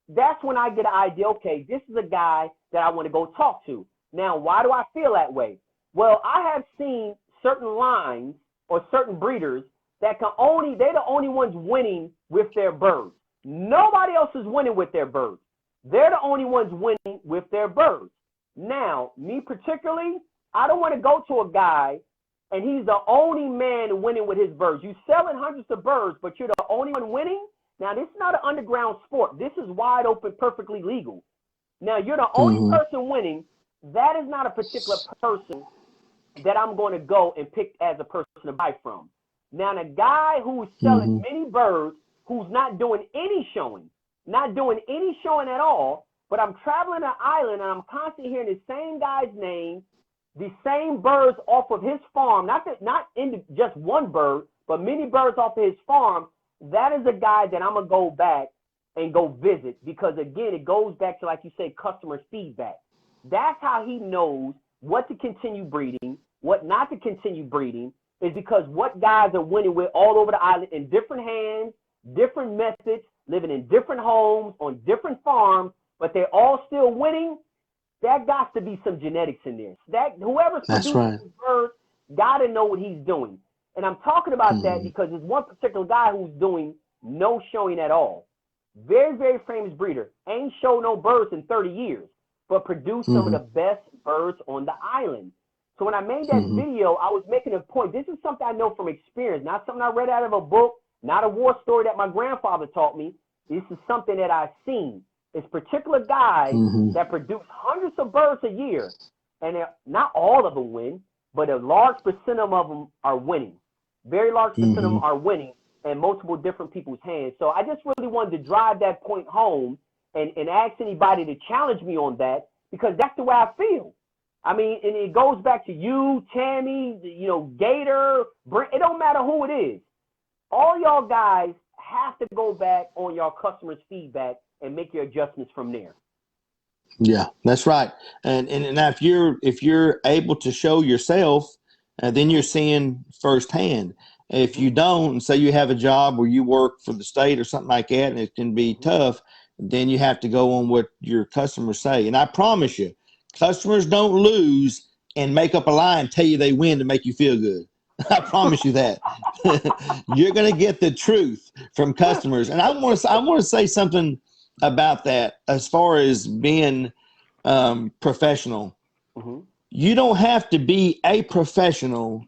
that's when I get an idea, okay, this is a guy that I want to go talk to. Now, why do I feel that way? Well, I have seen certain lines or certain breeders that they're the only ones winning with their birds. Nobody else is winning with their birds. They're the only ones winning with their birds. Now, me particularly, I don't want to go to a guy and he's the only man winning with his birds. You're selling hundreds of birds, but you're the only one winning? Now, this is not an underground sport. This is wide open, perfectly legal. Now, you're the only person winning. That is not a particular person that I'm going to go and pick as a person to buy from. Now, the guy who's selling many birds, who's not doing any showing at all, but I'm traveling an island and I'm constantly hearing the same guy's name, the same birds off of his farm, not in just one bird, but many birds off of his farm. That is a guy that I'm going to go back and go visit, because, again, it goes back to, like you say, customer feedback. That's how he knows what to continue breeding, what not to continue breeding, is because what guys are winning with all over the island in different hands, different methods, living in different homes, on different farms, but they're all still winning. That got to be some genetics in there. That whoever's producing these birds got to know what he's doing. And I'm talking about that because there's one particular guy who's doing no showing at all. very, very famous breeder, ain't show no birds in 30 years, but produced some of the best birds on the island. So when I made that video, I was making a point. This is something I know from experience, not something I read out of a book, not a war story that my grandfather taught me. This is something that I've seen. It's particular guys that produce hundreds of birds a year, and not all of them win, but a large percent of them are winning. Very large percent of them are winning in multiple different people's hands. So I just really wanted to drive that point home and ask anybody to challenge me on that, because that's the way I feel. I mean, and it goes back to you, Tammy, Gator, Brent. It don't matter who it is. All y'all guys have to go back on your customers' feedback and make your adjustments from there. Yeah, that's right. And now if you're able to show yourself, then you're seeing firsthand. If you don't, say you have a job where you work for the state or something like that, and it can be tough, then you have to go on what your customers say. And I promise you, customers don't lose and make up a lie and tell you they win to make you feel good. I promise you that. You're going to get the truth from customers. And I want to say something about that as far as being professional. You don't have to be a professional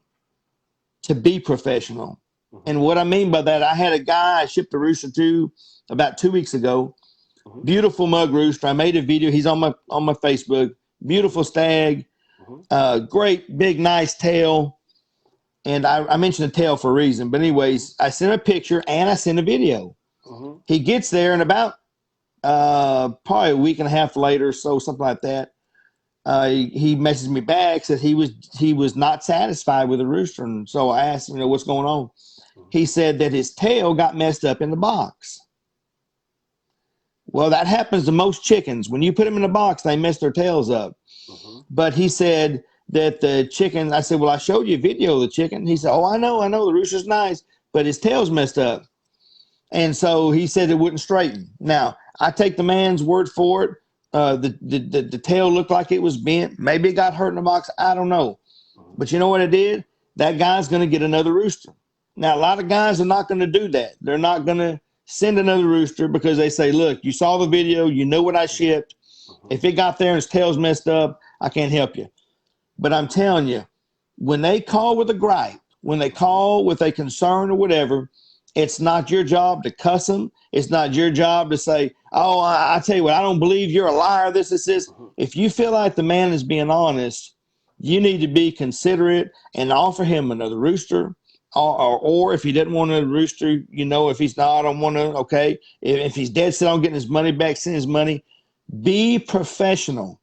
to be professional. And what I mean by that, I had a guy I shipped a rooster to about 2 weeks ago. Beautiful mug rooster. I made a video. He's on my Facebook. Beautiful stag. Great big nice tail. And I mentioned the tail for a reason. But anyways, I sent a picture and I sent a video. He gets there, and about probably a week and a half later, so something like that, he messaged me back, said he was not satisfied with the rooster. And so I asked him, what's going on? He said that his tail got messed up in the box. Well, that happens to most chickens. When you put them in a box, they mess their tails up. But he said that the chicken, I said, well, I showed you a video of the chicken. He said, oh, I know, the rooster's nice, but his tail's messed up. And so he said it wouldn't straighten. Now, I take the man's word for it. The tail looked like it was bent. Maybe it got hurt in the box. I don't know. But you know what it did? That guy's going to get another rooster. Now, a lot of guys are not going to do that. They're not going to send another rooster because they say, look, you saw the video. You know what I shipped. If it got there and his tail's messed up, I can't help you. But I'm telling you, when they call with a gripe, when they call with a concern or whatever, it's not your job to cuss them. It's not your job to say, oh, I tell you what, I don't believe you're a liar, this. If you feel like the man is being honest, you need to be considerate and offer him another rooster. Or if he didn't want a rooster, if he's not, I don't want to, okay. If he's dead set on getting his money back, send his money. Be professional.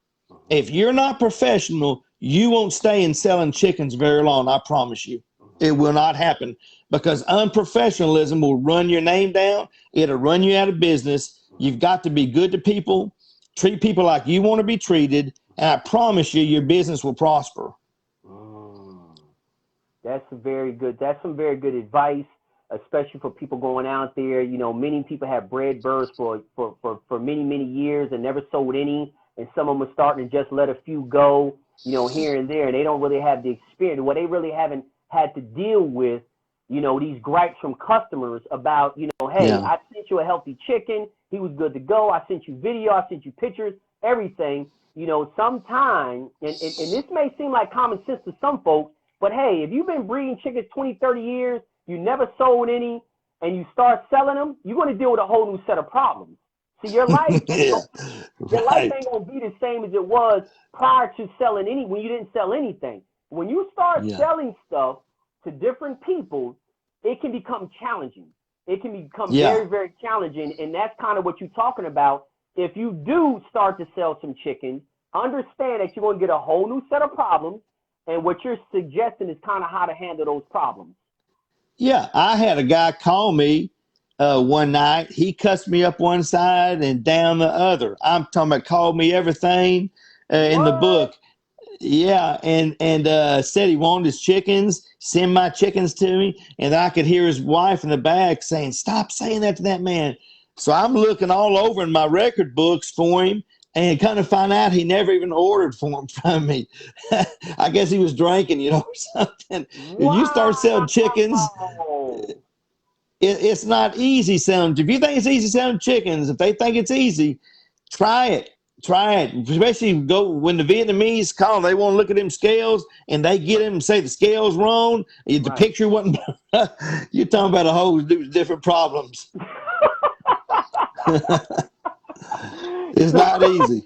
If you're not professional, you won't stay in selling chickens very long, I promise you. It will not happen, because unprofessionalism will run your name down. It'll run you out of business. You've got to be good to people, treat people like you want to be treated, and I promise you, your business will prosper. That's some very good advice, especially for people going out there. Many people have bred birds for many, many years and never sold any. And some of them are starting to just let a few go, here and there. And they don't really have the experience. Well, they really haven't had to deal with, these gripes from customers about, hey, I sent you a healthy chicken. He was good to go. I sent you video. I sent you pictures, everything. Sometimes, and this may seem like common sense to some folks, but hey, if you've been breeding chickens 20, 30 years, you never sold any, and you start selling them, you're going to deal with a whole new set of problems. See, your life, life ain't going to be the same as it was prior to selling when you didn't sell anything. When you start selling stuff to different people, it can become challenging. It can become very, very challenging. And that's kind of what you're talking about. If you do start to sell some chickens, understand that you're going to get a whole new set of problems. And what you're suggesting is kind of how to handle those problems. Yeah, I had a guy call me one night. He cussed me up one side and down the other. I'm talking about called me everything in the book. Yeah, and said he wanted his chickens, send my chickens to me, and I could hear his wife in the back saying, stop saying that to that man. So I'm looking all over in my record books for him, and kind of find out he never even ordered for them from me. I guess he was drinking, or something. Wow. If you start selling chickens, it's not easy selling. If you think it's easy selling chickens, if they think it's easy, try it. Try it. Especially when the Vietnamese call, they want to look at them scales and they get them and say the scale's wrong. The Right. picture wasn't. You're talking about a whole different problems. It's not easy.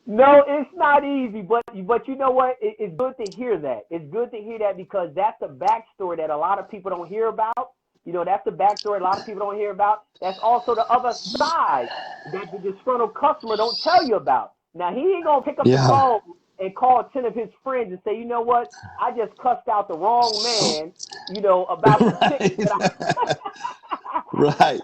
No, it's not easy, but you know what? It's good to hear that. It's good to hear that because that's a backstory that a lot of people don't hear about. You know, that's the backstory a lot of people don't hear about. That's also the other side that the disgruntled customer don't tell you about. Now, he ain't going to pick up the phone and call 10 of his friends and say, you know what? I just cussed out the wrong man, you know, about the chicken. Right.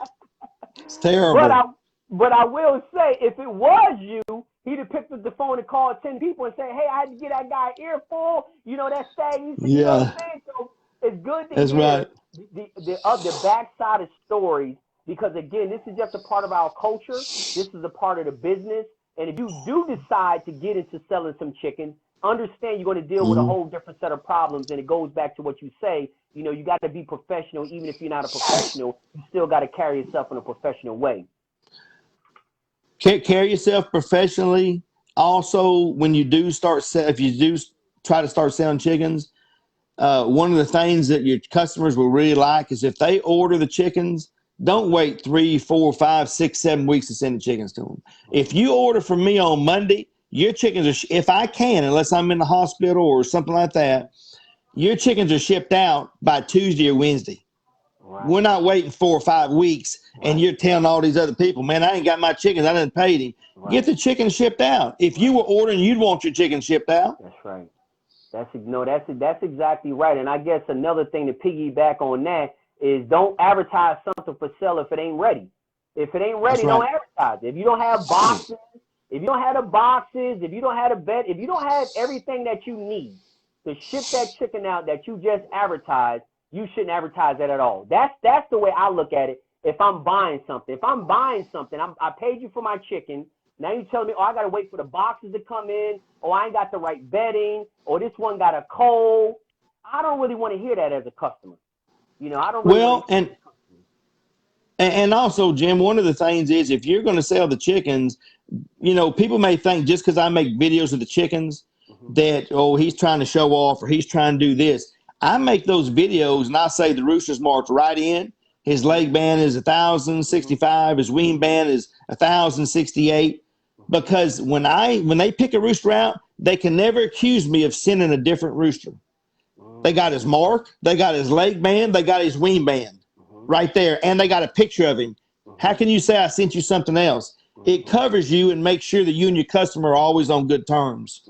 It's terrible. But I will say, if it was you, he'd have picked up the phone and called 10 people and say, hey, I had to get that guy earful. You know, that stagnant. You know what I'm saying? So it's good to hear the backside of stories because, again, this is just a part of our culture. This is a part of the business. And if you do decide to get into selling some chicken, understand you're going to deal with a whole different set of problems. And it goes back to what you say. You know, you got to be professional. Even if you're not a professional, you still got to carry yourself in a professional way. Carry yourself professionally. Also, when you do if you do try to start selling chickens, one of the things that your customers will really like is if they order the chickens, don't wait 3, 4, 5, 6, 7 weeks to send the chickens to them. If you order from me on Monday, your chickens are, if I can, unless I'm in the hospital or something like that, your chickens are shipped out by Tuesday or Wednesday. Right. We're not waiting 4 or 5 weeks and you're telling all these other people, man, I ain't got my chickens. I didn't pay him. Right. Get the chicken shipped out. If you were ordering, you'd want your chicken shipped out. That's right. That's exactly right. And I guess another thing to piggyback on that is don't advertise something for sale if it ain't ready. If it ain't ready, don't advertise it. If you don't have boxes, if you don't have the boxes, if you don't have the bed, if you don't have everything that you need to ship that chicken out that you just advertised, you shouldn't advertise that at all. That's the way I look at it. If I'm buying something, I paid you for my chicken. Now you telling me, oh, I got to wait for the boxes to come in, or I ain't got the right bedding, or this one got a cold. I don't really want to hear that as a customer. You know, I don't really want to hear and also, Jim, one of the things is if you're going to sell the chickens, you know, people may think just because I make videos of the chickens that, oh, he's trying to show off or he's trying to do this. I make those videos and I say the rooster's marked right in. His leg band is 1,065. His wean band is 1,068. Because when they pick a rooster out, they can never accuse me of sending a different rooster. They got his mark, they got his leg band, they got his wean band right there, and they got a picture of him. How can you say I sent you something else? It covers you and makes sure that you and your customer are always on good terms.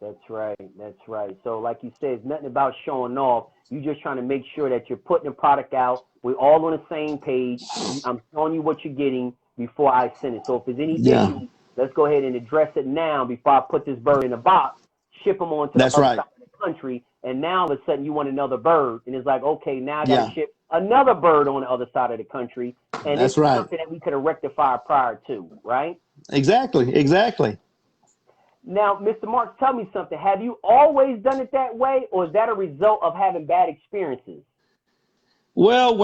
That's right. That's right. So like you said, it's nothing about showing off. You're just trying to make sure that you're putting the product out. We're all on the same page. I'm showing you what you're getting before I send it. So if there's any issue, let's go ahead and address it now before I put this bird in a box, ship them on to the other side of the country. And now all of a sudden you want another bird. And it's like, okay, now I got to ship another bird on the other side of the country. And it's something that we could have rectified prior to, right? Exactly. Now, Mr. Marks, tell me something. Have you always done it that way, or is that a result of having bad experiences? Well,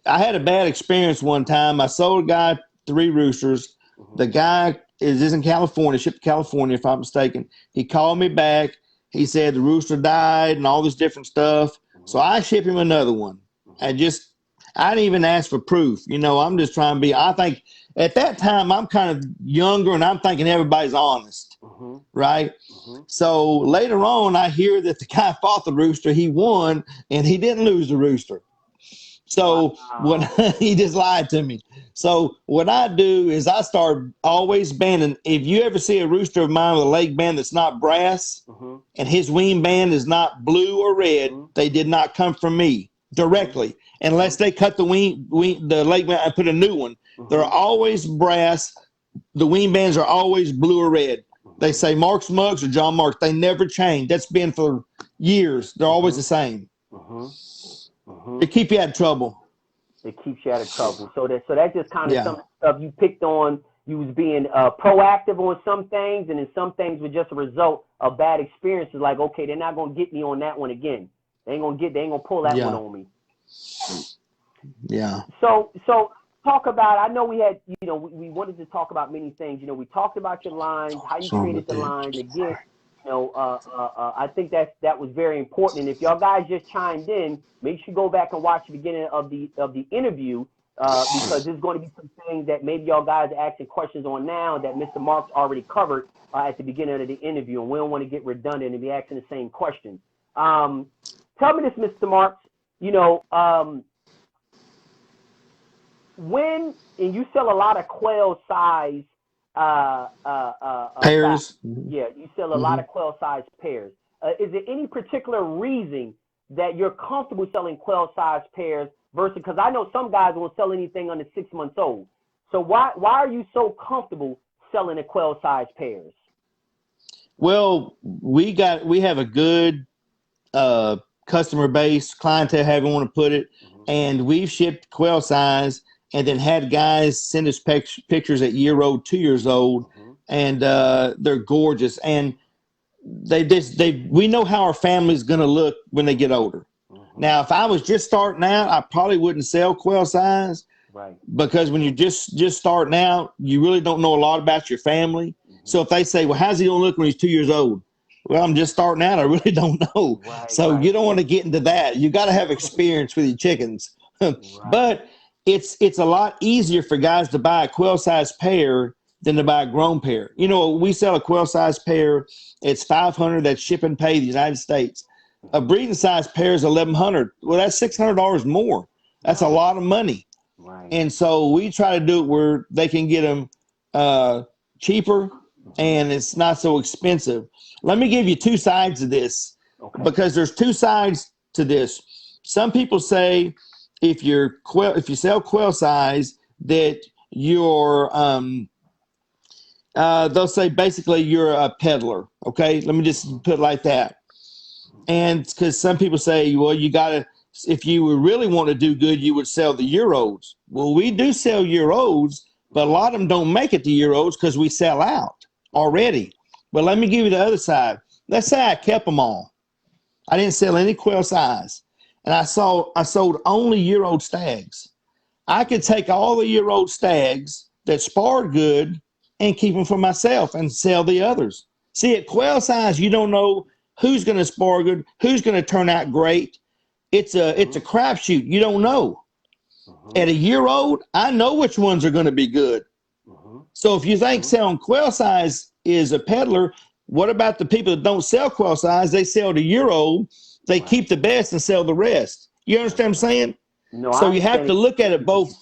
I had a bad experience one time. I sold a guy 3 roosters. The guy is in California, shipped to California, if I'm not mistaken. He called me back. He said the rooster died and all this different stuff. So I shipped him another one. I didn't even ask for proof. You know, I'm just trying to be, I think at that time I'm kind of younger and I'm thinking everybody's honest, right? So later on, I hear that the guy fought the rooster. He won and he didn't lose the rooster. So when he just lied to me. So what I do is I start always banding. If you ever see a rooster of mine with a leg band that's not brass and his wean band is not blue or red, they did not come from me directly. Unless they cut the leg band and put a new one. They're always brass. The wean bands are always blue or red. They say Marks Muggs or John Marks. They never change. That's been for years. They're always the same. They keep you out of trouble. It keeps you out of trouble. So that just kind of some stuff you picked on. You was being proactive on some things, and then some things were just a result of bad experiences. Like, okay, they're not going to get me on that one again. They ain't gonna pull that one on me. Yeah. So talk about. I know we had, we wanted to talk about many things. We talked about your lines, how you created the lines. Again, I think that was very important. And if y'all guys just chimed in, make sure you go back and watch the beginning of the interview, because there's going to be some things that maybe y'all guys are asking questions on now that Mr. Marks already covered at the beginning of the interview, and we don't want to get redundant and be asking the same questions. Tell me this, Mr. Marks. When, and you sell a lot of quail size pairs. Yeah, you sell a lot of quail size pairs. Is there any particular reason that you're comfortable selling quail size pairs versus, because I know some guys won't sell anything under 6 months old. So why are you so comfortable selling the quail size pairs? Well, we have a good customer base, clientele, however you want to put it, and we've shipped quail size and then had guys send us pictures at year old, 2 years old, and they're gorgeous. And we know how our family's going to look when they get older. Now, if I was just starting out, I probably wouldn't sell quail size, right? Because when you're just starting out, you really don't know a lot about your family. So if they say, well, how's he going to look when he's 2 years old? Well, I'm just starting out. I really don't know. So you don't want to get into that. You got to have experience with your chickens. But it's a lot easier for guys to buy a quail size pair than to buy a grown pair. We sell a quail size pair. It's $500. That's ship and pay the United States. A breeding size pair is $1,100. Well, that's $600 more. That's a lot of money. Right. And so we try to do it where they can get them cheaper and it's not so expensive. Let me give you two sides of this, because there's two sides to this. Some people say if you sell quail size that you're they'll say basically you're a peddler. Okay, let me just put it like that. And because some people say, well, you gotta, if you really want to do good, you would sell the year-olds. Well, we do sell year-olds, but a lot of them don't make it to year-olds because we sell out already. But let me give you the other side. Let's say I kept them all. I didn't sell any quail size, and I sold only year-old stags. I could take all the year-old stags that sparred good and keep them for myself and sell the others. See, at quail size, you don't know who's going to spar good, who's going to turn out great. It's a crapshoot. You don't know. At a year old, I know which ones are going to be good. So if you think selling quail size is a peddler, what about the people that don't sell quail size? They sell the year old, they keep the best and sell the rest. You understand what I'm saying? No, so you have to look at it both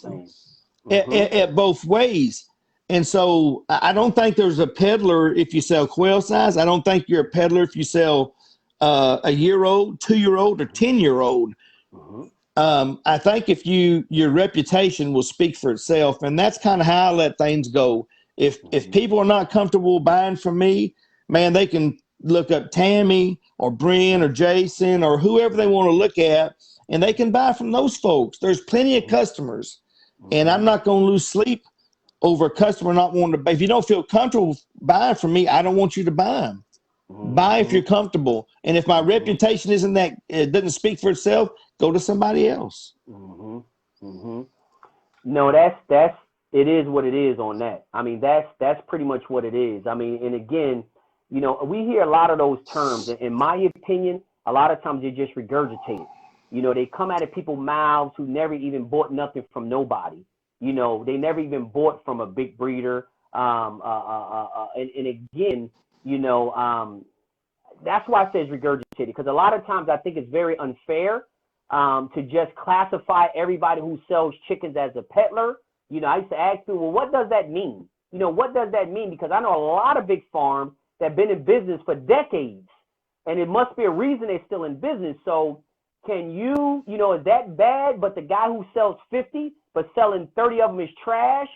at both ways. And so I don't think there's a peddler if you sell quail size. I don't think you're a peddler if you sell a year-old, 2-year-old, or 10-year-old. I think if your reputation will speak for itself, and that's kind of how I let things go. If people are not comfortable buying from me, man, they can look up Tammy or Brent or Jason or whoever they want to look at, and they can buy from those folks. There's plenty of customers, and I'm not going to lose sleep over a customer not wanting to buy. If you don't feel comfortable buying from me, I don't want you to buy them. Buy if you're comfortable. And if my reputation isn't that, it doesn't speak for itself, go to somebody else. No, it is what it is on that. I mean, that's pretty much what it is. I mean, and again, we hear a lot of those terms. In my opinion, a lot of times they're just regurgitated. They come out of people's mouths who never even bought nothing from nobody. They never even bought from a big breeder. And again, that's why I say it's regurgitated, because a lot of times I think it's very unfair to just classify everybody who sells chickens as a peddler. I used to ask people, well, what does that mean? What does that mean? Because I know a lot of big farms that have been in business for decades, and it must be a reason they're still in business. So can you, is that bad? But the guy who sells 50, but selling 30 of them is trash,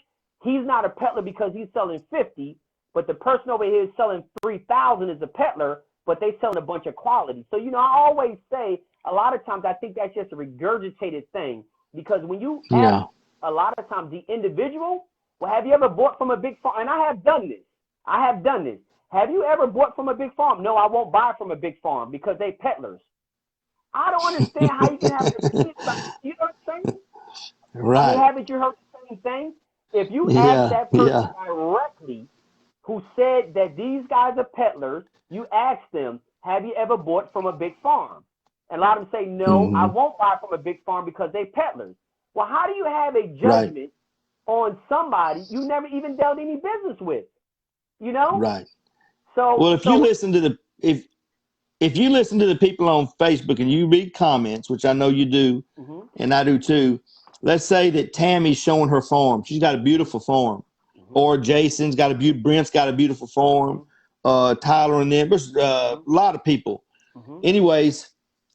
he's not a peddler because he's selling 50, but the person over here is selling 3,000 is a peddler, but they selling a bunch of quality. So, I always say a lot of times I think that's just a regurgitated thing, because when you ask a lot of times the individual, well, have you ever bought from a big farm? And I have done this. Have you ever bought from a big farm? No, I won't buy from a big farm because they peddlers. I don't understand how you can have an opinion about, you know what I'm saying? I mean, Right. haven't you heard the same thing? If you ask Yeah. that person Yeah. directly who said that these guys are peddlers, you ask them, have you ever bought from a big farm? And a lot of them say, no, I Hmm. won't buy from a big farm because they peddlers. Well, how do you have a Right. judgment on somebody you never even dealt any business with? You know? Right. So, Well, if you so, listen to the if you listen to the people on Facebook and you read comments, which I know you do, mhm, and I do too, let's say that Tammy's showing her farm. She's got a beautiful farm. mhm, Or Jason's got a Brent's got a beautiful farm. mhm, Tyler and them. There's a mhm, lot of people. mhm, Anyways,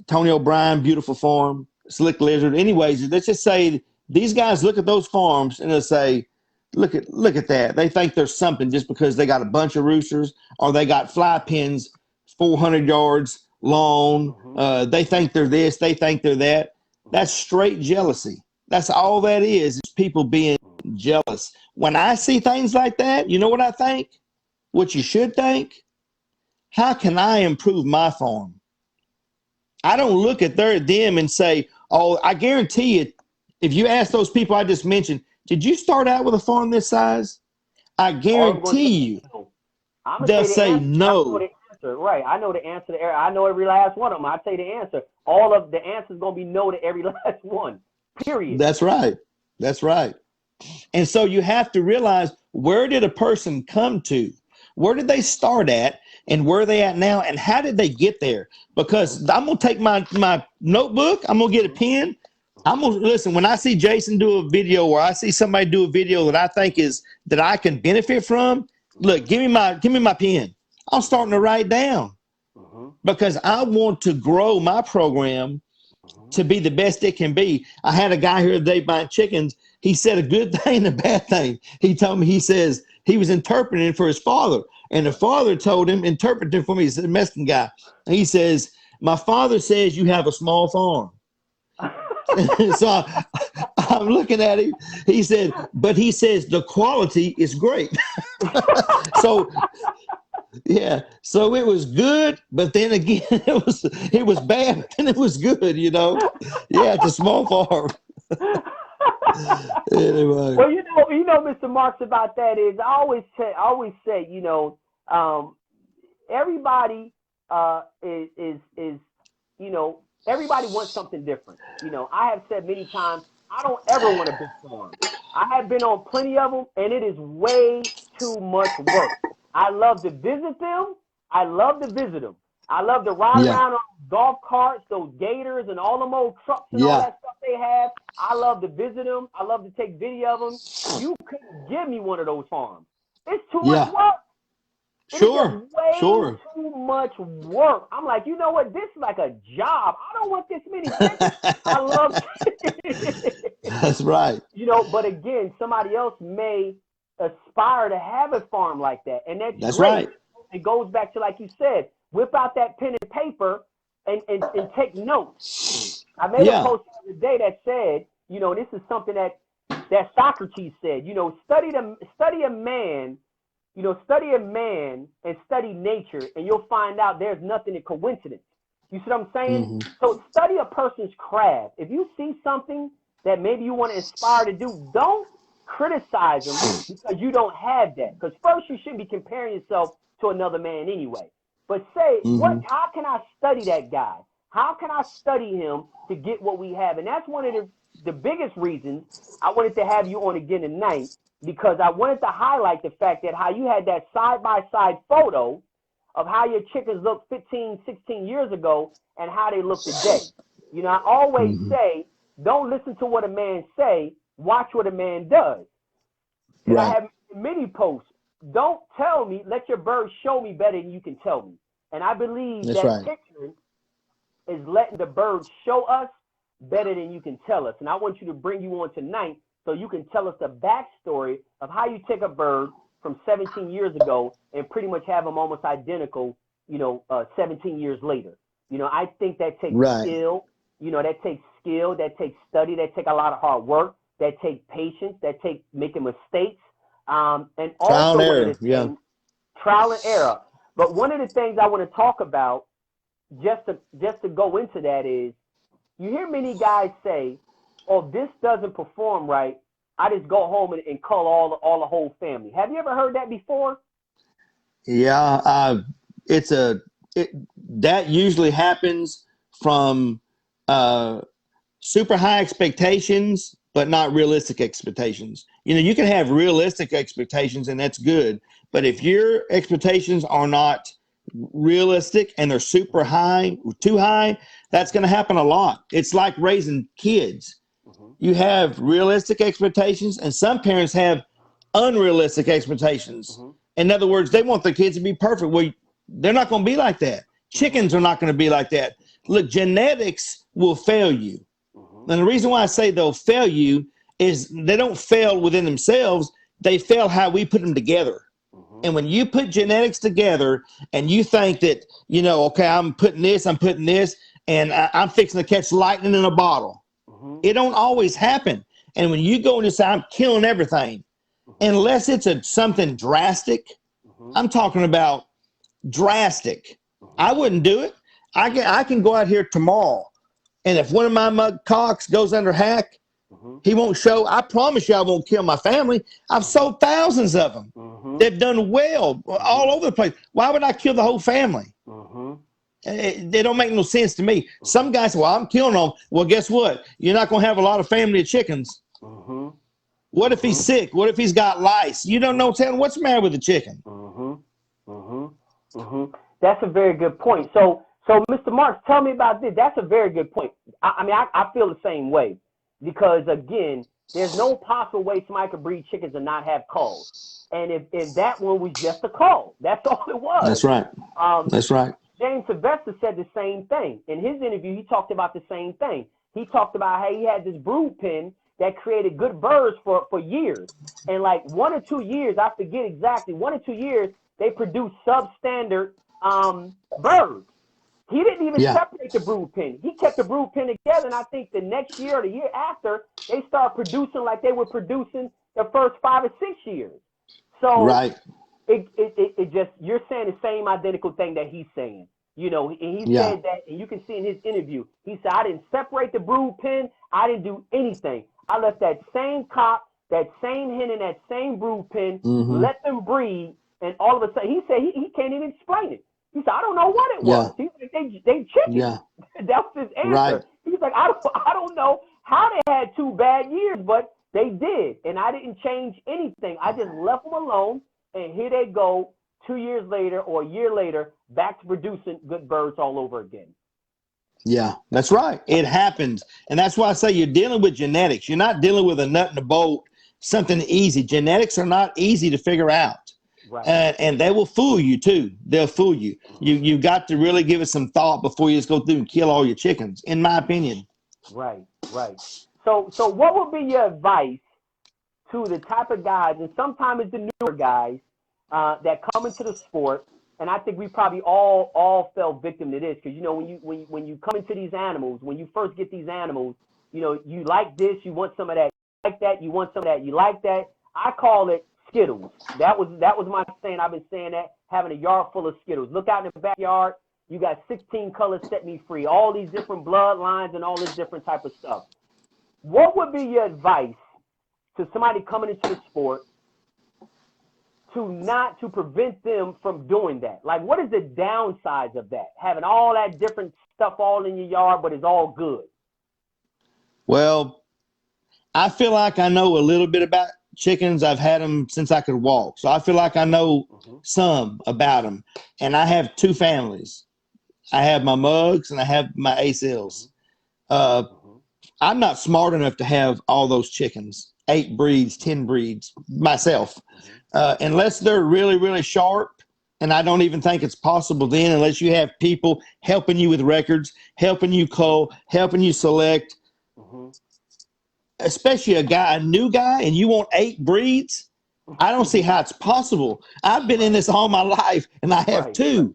Tony O'Brien, beautiful farm. Slick Lizard. Anyways, let's just say these guys look at those farms and they'll say, look at that. They think there's something just because they got a bunch of roosters or they got fly pens 400 yards long. mhm, They mhm, think they're this. They think they're that. mhm, That's straight jealousy. That's all that is people being mhm. jealous. When I see things like that, you know what I think? What you should think? How can I improve my farm? I don't look at them and say, oh, I guarantee you, if you ask those people I just mentioned, did you start out with a farm this size? I All I'm going to say guarantee you, is no. I'm gonna they'll say the say answer. I know no. the answer. Right. I know the answer to every. I know every last one of them. I say the answer. All of the answers gonna be no to every last one. Period. That's right. That's right. And so you have to realize, where did a person come to? Where did they start at? And where are they at now? And how did they get there? Mhm, Because I'm going to take my notebook. I'm going to get a mhm, pen. I'm mhm, going to listen. When I see Jason do a video, or I see somebody do a video that I think that I can benefit from, mhm, look, give me my pen. I'm starting to mhm, write down mhm, because I want to grow my program mhm. to be the best it can be. I had a guy here today buying chickens. He said a good thing and a bad thing. He told me, he says he was interpreting for his father. And the Right. father told him, interpreting for me. He's a Mexican guy. And he says, my father says you have a small farm. So I'm looking at him. He said, but he says the quality is great. So yeah, so it was good, but then again, it was bad, but then it was good. Yeah, it's a small farm. Anyway, Well, Mr. Marks, about that is I always say, um, everybody is everybody wants something different. I have said many times I don't ever want a big farm. I have been on plenty of them, and it is way too much work. I love to visit them. I love to visit them. I love to ride yeah, around on golf carts, those gators, and all them old trucks and all yeah, that stuff they have. I love to visit them. I love to take video of them. You couldn't give me one of those farms. It's too much yeah, work. It is just sure, way sure. too much work. I'm like, you know what? This is like a job. I don't want this many chickens. I love That's right. but again, somebody else may aspire to have a farm like that, and that's That's great. right. It goes back to, like you said, whip out that pen and paper and take notes. I made a Yeah. post the other day that said, this is something that Socrates said, study a man and study nature, and you'll find out there's nothing in coincidence. You see what I'm saying? Hmm. So study a person's craft. If you see something that maybe you want to aspire to do, don't criticize them because you don't have that. Because first, you shouldn't be comparing yourself to another man anyway. But say, Hmm. how can I study that guy? How can I study him to get what we have? And that's one of the biggest reasons I wanted to have you on again tonight, because I wanted to highlight the fact that how you had that side-by-side photo of how your chickens looked 15, 16 years ago and how they look today. I always Hmm. say, don't listen to what a man say, watch what a man does. And I Right. have many posts. Don't tell me, let your bird show me better than you can tell me. And I believe That's that right. picture is letting the bird show us better than you can tell us. And I want you to bring you on tonight so you can tell us the backstory of how you take a bird from 17 years ago and pretty much have them almost identical, 17 years later. I think that takes Right. skill. That takes study, that takes a lot of hard work, that takes patience, that takes making mistakes. And Trial also and one of error. the Yeah. things, trial and error. But one of the things I want to talk about just to go into that is, you hear many guys say, "Oh, this doesn't perform right. I just go home and call all the whole family." Have you ever heard that before? Yeah, that usually happens from super high expectations, but not realistic expectations. You can have realistic expectations, and that's good. But if your expectations are not realistic and they're super high, too high, that's going to happen a lot. It's like raising kids. You have realistic expectations, and some parents have unrealistic expectations. In other words, they want their kids to be perfect. Well, they're not going to be like that. Chickens are not going to be like that. Look, genetics will fail you. And the reason why I say they'll fail you is they don't fail within themselves. They fail how we put them together. And when you put genetics together and you think that, okay, I'm putting this, and I'm fixing to catch lightning in a bottle. It don't always happen. And when you go and say, I'm killing everything, unless it's something drastic, I'm talking about drastic. I wouldn't do it. I can go out here tomorrow, and if one of my mug cocks goes under hack, he won't show. I promise you I won't kill my family. I've sold thousands of them. They've done well all over the place. Why would I kill the whole family? They don't make no sense to me. Some guys say, well, I'm killing them. Well, guess what? You're not going to have a lot of family of chickens. What if he's sick? What if he's got lice? You don't know what's the matter with the chicken. That's a very good point. So Mr. Marks, tell me about this. That's a very good point. I feel the same way, because again, there's no possible way somebody could breed chickens and not have calls. And if that one was just a call, that's all it was. That's right. That's right. James Sylvester said the same thing. In his interview, he talked about the same thing. He talked about how he had this brood pen that created good birds for years. And like 1 or 2 years, I forget exactly, 1 or 2 years, they produced substandard birds. He didn't even separate the brood pen. He kept the brood pen together, and I think the next year or the year after, they started producing like they were producing the first 5 or 6 years. So right. It just, you're saying the same identical thing that he's saying. And he said that, and you can see in his interview, he said, I didn't separate the brood pen. I didn't do anything. I left that same cock, that same hen in that same brood pen, let them breed, and all of a sudden, he said he can't even explain it. He said, I don't know what it was. He's like, they chickens. Yeah. That was his answer. Right. He's like, I don't know how they had 2 bad years, but they did. And I didn't change anything. I just left them alone, and here they go 2 years later or a year later, back to producing good birds all over again. Yeah, that's right. It happens. And that's why I say you're dealing with genetics. You're not dealing with a nut and a bolt, something easy. Genetics are not easy to figure out. Right. And they will fool you too. They'll fool you. You got to really give it some thought before you just go through and kill all your chickens, in my opinion. Right. So what would be your advice to the type of guys, and sometimes it's the newer guys, that come into the sport, and I think we probably all fell victim to this, because when you come into these animals, when you first get these animals, you like this, you want some of that, you like that, you want some of that, you like that. I call it Skittles. That was my saying. I've been saying that, having a yard full of Skittles. Look out in the backyard. You got 16 colors, set me free. All these different bloodlines and all this different type of stuff. What would be your advice to somebody coming into the sport to prevent them from doing that? Like, what is the downsides of that? Having all that different stuff all in your yard, but it's all good. Well, I feel like I know a little bit about chickens. I've had them since I could walk. So I feel like I know some about them. And I have 2 families. I have my mugs and I have my ACLs. I'm not smart enough to have all those chickens, 8 breeds, 10 breeds myself, unless they're really, really sharp. And I don't even think it's possible then, unless you have people helping you with records, helping you cull, helping you select. Especially a new guy, and you want 8 breeds. I don't see how it's possible. I've been in this all my life, and I have 2.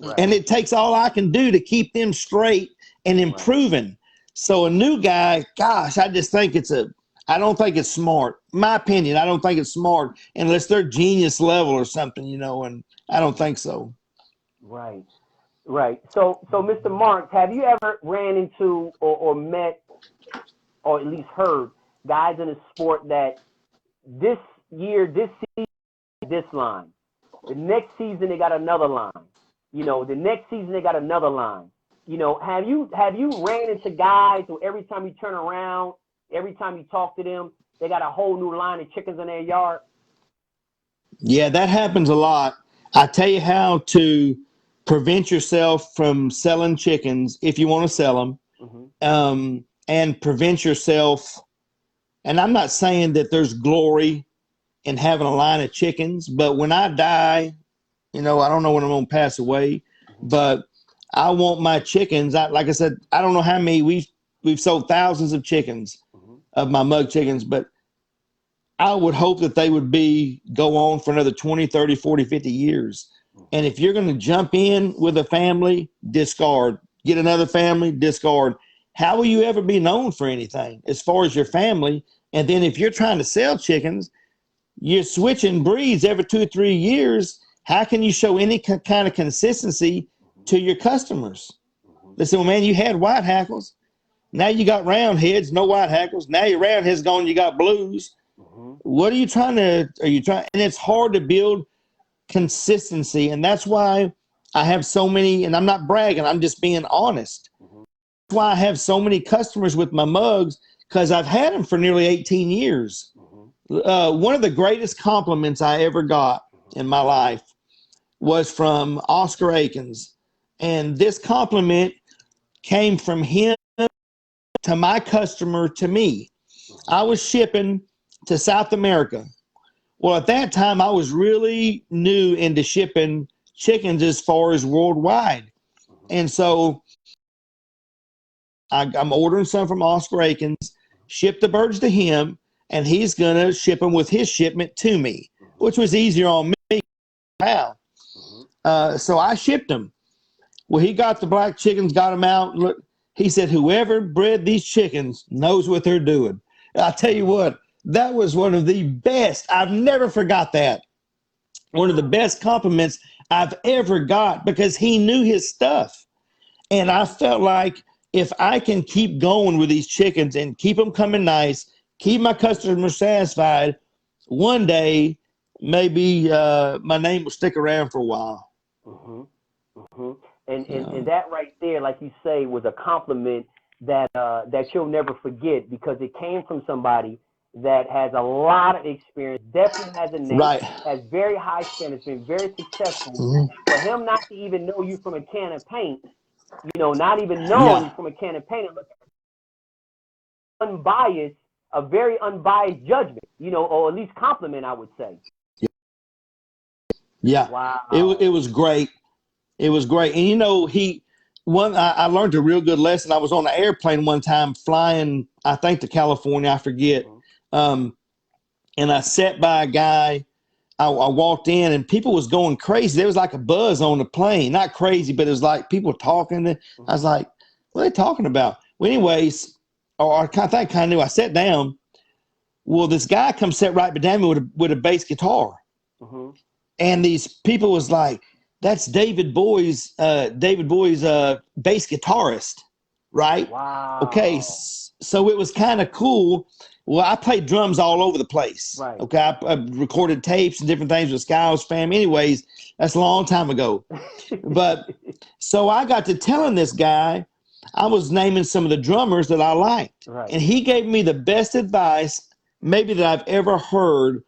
Right. And it takes all I can do to keep them straight and improving. Right. So a new guy, gosh, I just think I don't think it's smart. My opinion, I don't think it's smart unless they're genius level or something, and I don't think so. Right. Right. So Mr. Marks, have you ever ran into or met or at least heard guys in the sport that this year, this season, this line, the next season they got another line, the next season they got another line. Have you ran into guys who every time you turn around, every time you talk to them, they got a whole new line of chickens in their yard? Yeah, that happens a lot. I tell you how to prevent yourself from selling chickens if you want to sell them, and prevent yourself. And I'm not saying that there's glory in having a line of chickens, but when I die, I don't know when I'm going to pass away, but I want my chickens. Like I said, I don't know how many we've sold thousands of chickens of my mug chickens, but I would hope that they would go on for another 20, 30, 40, 50 years. And if you're going to jump in with a family, discard. Get another family, discard. How will you ever be known for anything as far as your family? And then if you're trying to sell chickens, you're switching breeds every 2 or 3 years. How can you show any kind of consistency to your customers? They say, well, man, you had white hackles. Now you got round heads, no white hackles. Now your round heads gone, you got blues. What are you trying? And it's hard to build consistency. And that's why I have so many, and I'm not bragging, I'm just being honest. That's why I have so many customers with my mugs, because I've had them for nearly 18 years. One of the greatest compliments I ever got in my life was from Oscar Akins. And this compliment came from him to my customer to me. I was shipping to South America. Well, at that time, I was really new into shipping chickens as far as worldwide. And so I'm ordering some from Oscar Akins, ship the birds to him, and he's going to ship them with his shipment to me, which was easier on me. Wow. So I shipped them. Well, he got the black chickens, got them out. Look, he said, whoever bred these chickens knows what they're doing. I tell you what, that was one of the best. I've never forgot that. One of the best compliments I've ever got, because he knew his stuff. And I felt like if I can keep going with these chickens and keep them coming nice, keep my customers satisfied, one day maybe my name will stick around for a while. And that right there, like you say, was a compliment that you'll never forget, because it came from somebody that has a lot of experience, definitely has a name, has very high standards, been very successful. For him not to even know you from a can of paint, not even knowing you from a can of paint, unbiased, a very unbiased judgment, or at least compliment, I would say. Yeah. Wow. It was great. It was great. And I learned a real good lesson. I was on an airplane one time flying, I think, to California, I forget. And I sat by a guy. I walked in and people was going crazy. There was like a buzz on the plane. Not crazy, but it was like people talking. I was like, what are they talking about? Well, anyways, I think I kind of knew. I sat down. Well, this guy comes sit right behind me with a bass guitar. And these people was like, that's David Boy's bass guitarist, right? Wow. Okay, so it was kind of cool. Well, I played drums all over the place. Right. Okay, I recorded tapes and different things with Sky's family. Anyways, that's a long time ago. But so I got to telling this guy, I was naming some of the drummers that I liked. Right. And he gave me the best advice maybe that I've ever heard.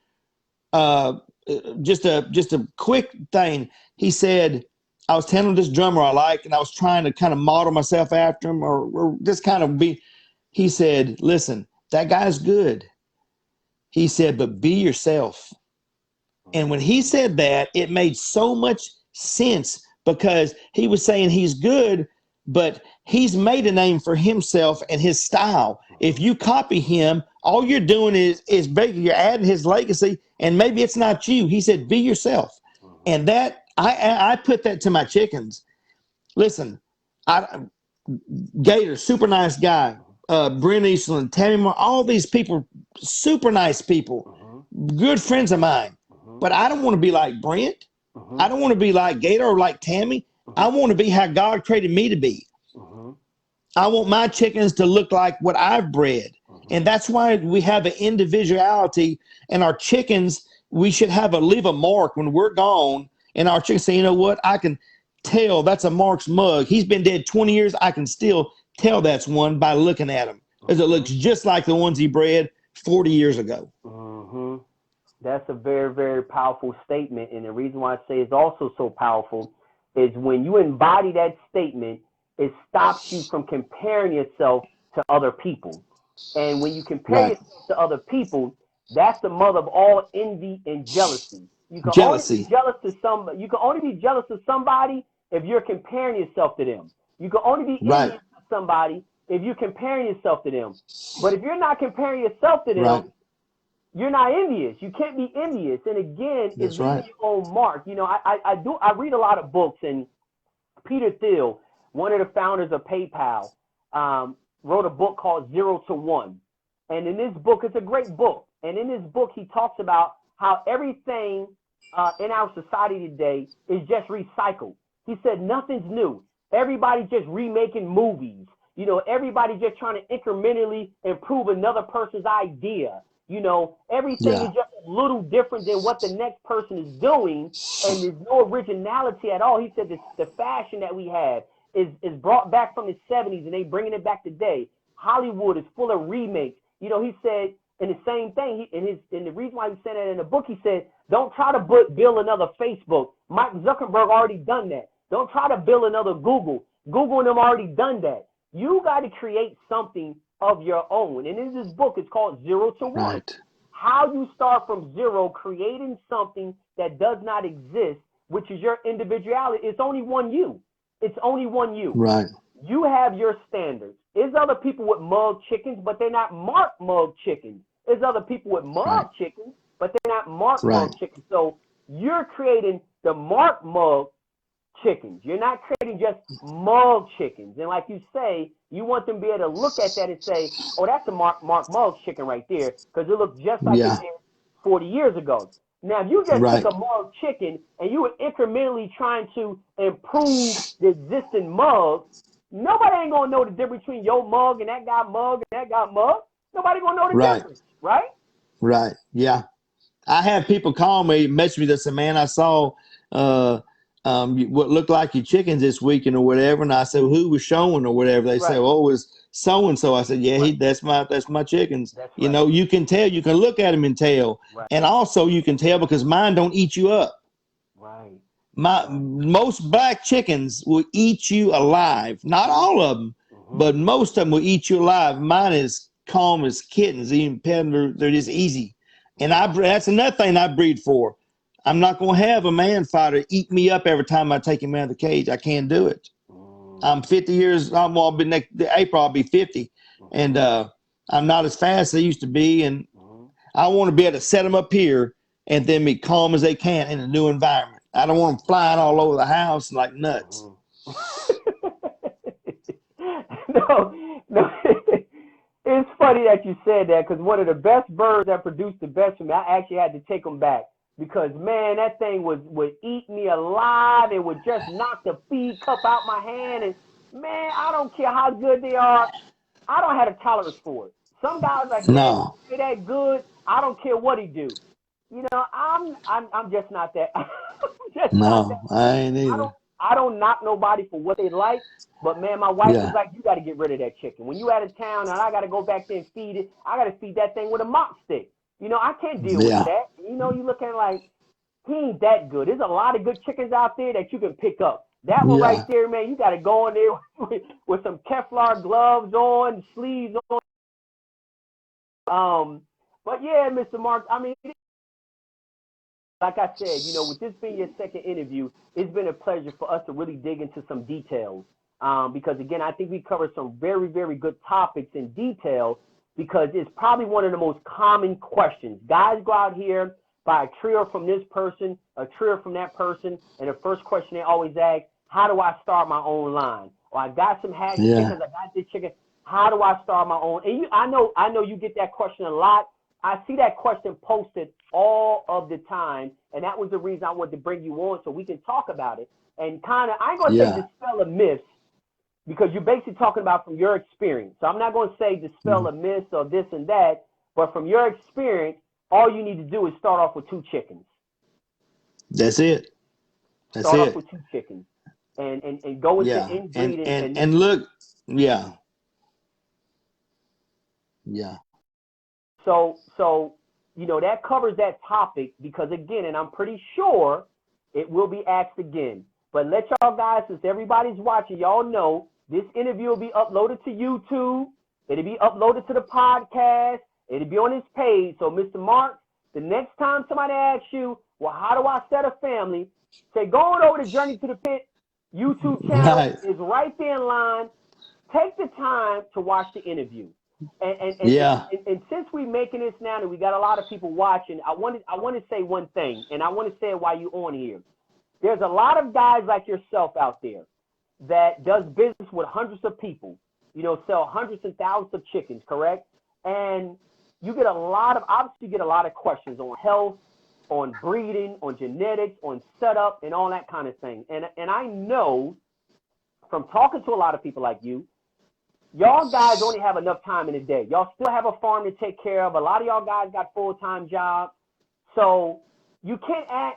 Just a quick thing. He said, I was telling this drummer I like, and I was trying to kind of model myself after him or just kind of be. He said, listen, that guy's good. He said, but be yourself. And when he said that, it made so much sense, because he was saying he's good, but he's made a name for himself and his style. If you copy him, all you're doing is basically you're adding his legacy, and maybe it's not you. He said, be yourself. And that I put that to my chickens. Listen, Gator, super nice guy. Brent Eastland, Tammy Moore, all these people, super nice people, good friends of mine. But I don't want to be like Brent. I don't want to be like Gator or like Tammy. I want to be how God created me to be. Mm-hmm. I want my chickens to look like what I've bred. Mm-hmm. And that's why we have an individuality, and our chickens, we should leave a mark when we're gone. And our chickens say, you know what? I can tell that's a Mark's mug. He's been dead 20 years. I can still tell that's one by looking at him, because it looks just like the ones he bred 40 years ago. Mm-hmm. That's a very, very powerful statement. And the reason why I say it's also so powerful is when you embody that statement, it stops you from comparing yourself to other people. And when you compare Right. yourself to other people, that's the mother of all envy and jealousy. You can only be Jealousy. jealous to somebody. You can only be jealous of somebody if you're comparing yourself to them. You can only be Right. envious of somebody if you're comparing yourself to them. But if you're not comparing yourself to them, Right. you're not envious. You can't be envious. And again, it's That's leaving right. your own mark. You know, I read a lot of books, and Peter Thiel, one of the founders of PayPal, wrote a book called 0 to 1. And in this book, it's a great book. And in this book, he talks about how everything in our society today is just recycled. He said nothing's new. Everybody's just remaking movies. You know, everybody just trying to incrementally improve another person's idea. You know, everything Yeah. is just a little different than what the next person is doing, and there's no originality at all. He said the fashion that we have is brought back from the 70s, and they bringing it back today. Hollywood is full of remakes. You know, he said, and the same thing, and the reason why he said that in the book, he said, don't try to build another Facebook. Mark Zuckerberg already done that. Don't try to build another Google. Google and them already done that. You got to create something of your own. And in this book, it's called 0 to 1. Right. How you start from zero, creating something that does not exist, which is your individuality. It's only one you. It's only one you. Right. You have your standards. There's other people with mug chickens, but they're not marked mug chickens. There's other people with mug chickens, but they're not marked mug chickens. So you're creating the marked mug chickens. You're not creating just mug chickens. And like you say, you want them to be able to look at that and say, oh, that's a Mark Mug chicken right there, because it looks just like it did 40 years ago. Now, if you just took a mug chicken and you were incrementally trying to improve the existing mug, nobody ain't going to know the difference between your mug and that guy mug and that guy mug. Nobody going to know the difference, right? Right. Yeah. I have people call me, message me that say, man, I saw what looked like your chickens this weekend or whatever. And I said, well, who was showing or whatever? They say, oh, it was so-and-so. I said, yeah, that's my chickens. That's you know, you can tell, you can look at them and tell. And also you can tell because mine don't eat you up. Right. Most black chickens will eat you alive. Not all of them, but most of them will eat you alive. Mine is calm as kittens. Even pet them, they're just easy. And that's another thing I breed for. I'm not going to have a man fighter eat me up every time I take him out of the cage. I can't do it. I'm 50 years. Next April, I'll be 50. And I'm not as fast as I used to be. And I want to be able to set them up here and then be calm as they can in a new environment. I don't want them flying all over the house like nuts. No. It's funny that you said that, because one of the best birds that produced the best for me, I actually had to take them back because, man, that thing would eat me alive. It would just knock the feed cup out my hand. And, man, I don't care how good they are. I don't have a tolerance for it. Some guys like, man, they're that good. I don't care what he do. You know, I'm just not that. Not that. I ain't either. I don't knock nobody for what they like, but man, my wife was like, you got to get rid of that chicken. When you out of town and I got to go back there and feed it, I got to feed that thing with a mop stick. You know, I can't deal with that. You know, you look at it like, he ain't that good. There's a lot of good chickens out there that you can pick up. That one right there, man, you got to go in there with some Kevlar gloves on, sleeves on. But yeah, Mr. Mark, I mean, like I said, you know, with this being your second interview, it's been a pleasure for us to really dig into some details. Because, again, I think we covered some very, very good topics in detail, because it's probably one of the most common questions. Guys go out here, buy a trio from this person, a trio from that person, and the first question they always ask, how do I start my own line? Or I got some hatch chickens, I got this chicken. How do I start my own? And I know you get that question a lot. I see that question posted all of the time, and that was the reason I wanted to bring you on so we can talk about it. and kind of, I ain't going to say Yeah. dispel a myth, because you're basically talking about from your experience. So I'm not going to say dispel a myth or this and that, but from your experience, all you need to do is start off with 2 chickens. That's it. That's Start off it. with 2 chickens, and go into Yeah. inbreeding. And look, yeah. Yeah. So that covers that topic, because again, and I'm pretty sure it will be asked again. But let y'all guys, since everybody's watching, y'all know this interview will be uploaded to YouTube. It'll be uploaded to the podcast. It'll be on his page. So, Mr. Mark, the next time somebody asks you, well, how do I set a family? Say, go on over to Journey to the Pit YouTube channel. Right. It's right there in line. Take the time to watch the interview. And since we're making this now and we got a lot of people watching, I want to say one thing, and I want to say it while you're on here. There's a lot of guys like yourself out there that does business with hundreds of people, sell hundreds and thousands of chickens, correct? And you get obviously get a lot of questions on health, on breeding, on genetics, on setup, and all that kind of thing. And I know from talking to a lot of people like you, y'all guys only have enough time in a day. Y'all still have a farm to take care of. A lot of y'all guys got full-time jobs. So you can't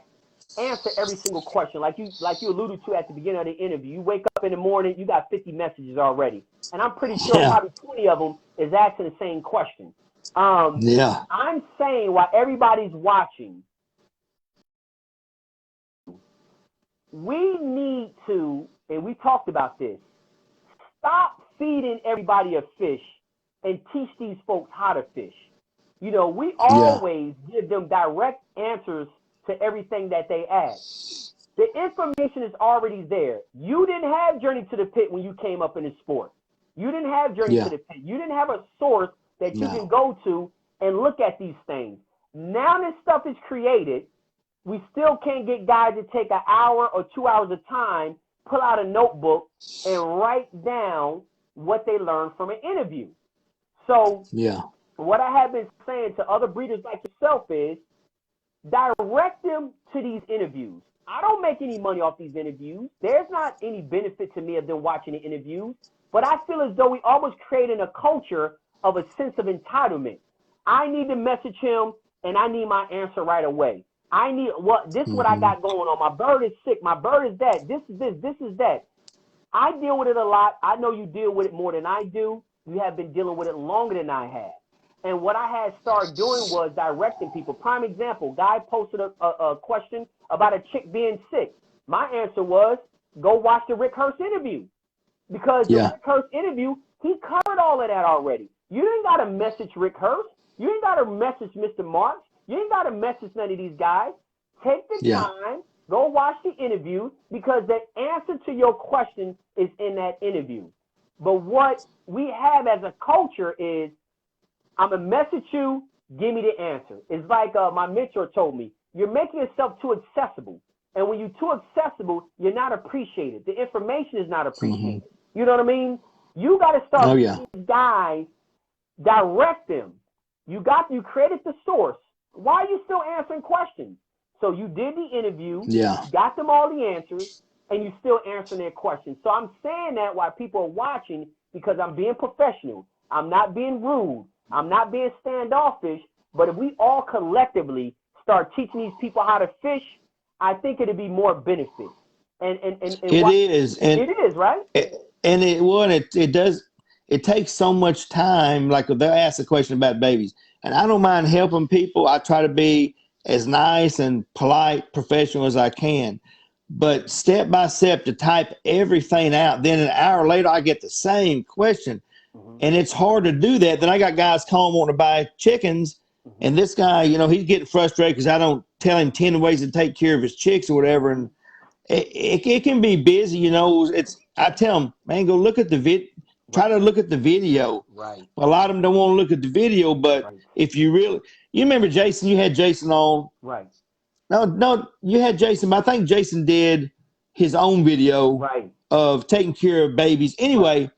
answer every single question. Like you alluded to at the beginning of the interview. You wake up in the morning, you got 50 messages already. And I'm pretty sure probably 20 of them is asking the same question. I'm saying, while everybody's watching, we need to, and we talked about this, stop feeding everybody a fish and teach these folks how to fish. We always give them direct answers to everything that they ask. The information is already there. You didn't have Journey to the Pit when you came up in the sport. You didn't have Journey to the Pit. You didn't have a source that you can go to and look at these things. Now this stuff is created. We still can't get guys to take an hour or 2 hours of time, pull out a notebook, and write down what they learned from an interview. So what I have been saying to other breeders like yourself is, direct them to these interviews. I don't make any money off these interviews. There's not any benefit to me of them watching the interviews, but I feel as though we almost creating a culture of a sense of entitlement. I need to message him, and I need my answer right away. I need this is what I got going on. My bird is sick. My bird is that. This is this. This is that. I deal with it a lot. I know you deal with it more than I do. You have been dealing with it longer than I have. And what I had started doing was directing people. Prime example, guy posted a question about a chick being sick. My answer was, go watch the Rick Hurst interview. Because the Rick Hurst interview, he covered all of that already. You ain't got to message Rick Hurst. You ain't got to message Mr. Marks. You ain't got to message none of these guys. Take the time, go watch the interview, because the answer to your question is in that interview. But what we have as a culture is, I'm going to message you, give me the answer. It's like my mentor told me, you're making yourself too accessible. And when you're too accessible, you're not appreciated. The information is not appreciated. You know what I mean? You got to start these guys, direct them. You created the source. Why are you still answering questions? So you did the interview, got them all the answers, and you still answering their questions. So I'm saying that while people are watching, because I'm being professional. I'm not being rude. I'm not being standoffish. But if we all collectively start teaching these people how to fish, I think it'd be more benefit. It is, right? It does. It takes so much time. Like they'll ask a question about babies, and I don't mind helping people. I try to be as nice and polite, professional as I can. But step by step to type everything out, then an hour later I get the same question. And it's hard to do that. Then I got guys calling wanting to buy chickens, and this guy, he's getting frustrated because I don't tell him 10 ways to take care of his chicks or whatever. And it can be busy, I tell him, man, go look at the try to look at the video. Right. A lot of them don't want to look at the video, but if you remember Jason, you had Jason on. Right. No, you had Jason, but I think Jason did his own video of taking care of babies. Anyway,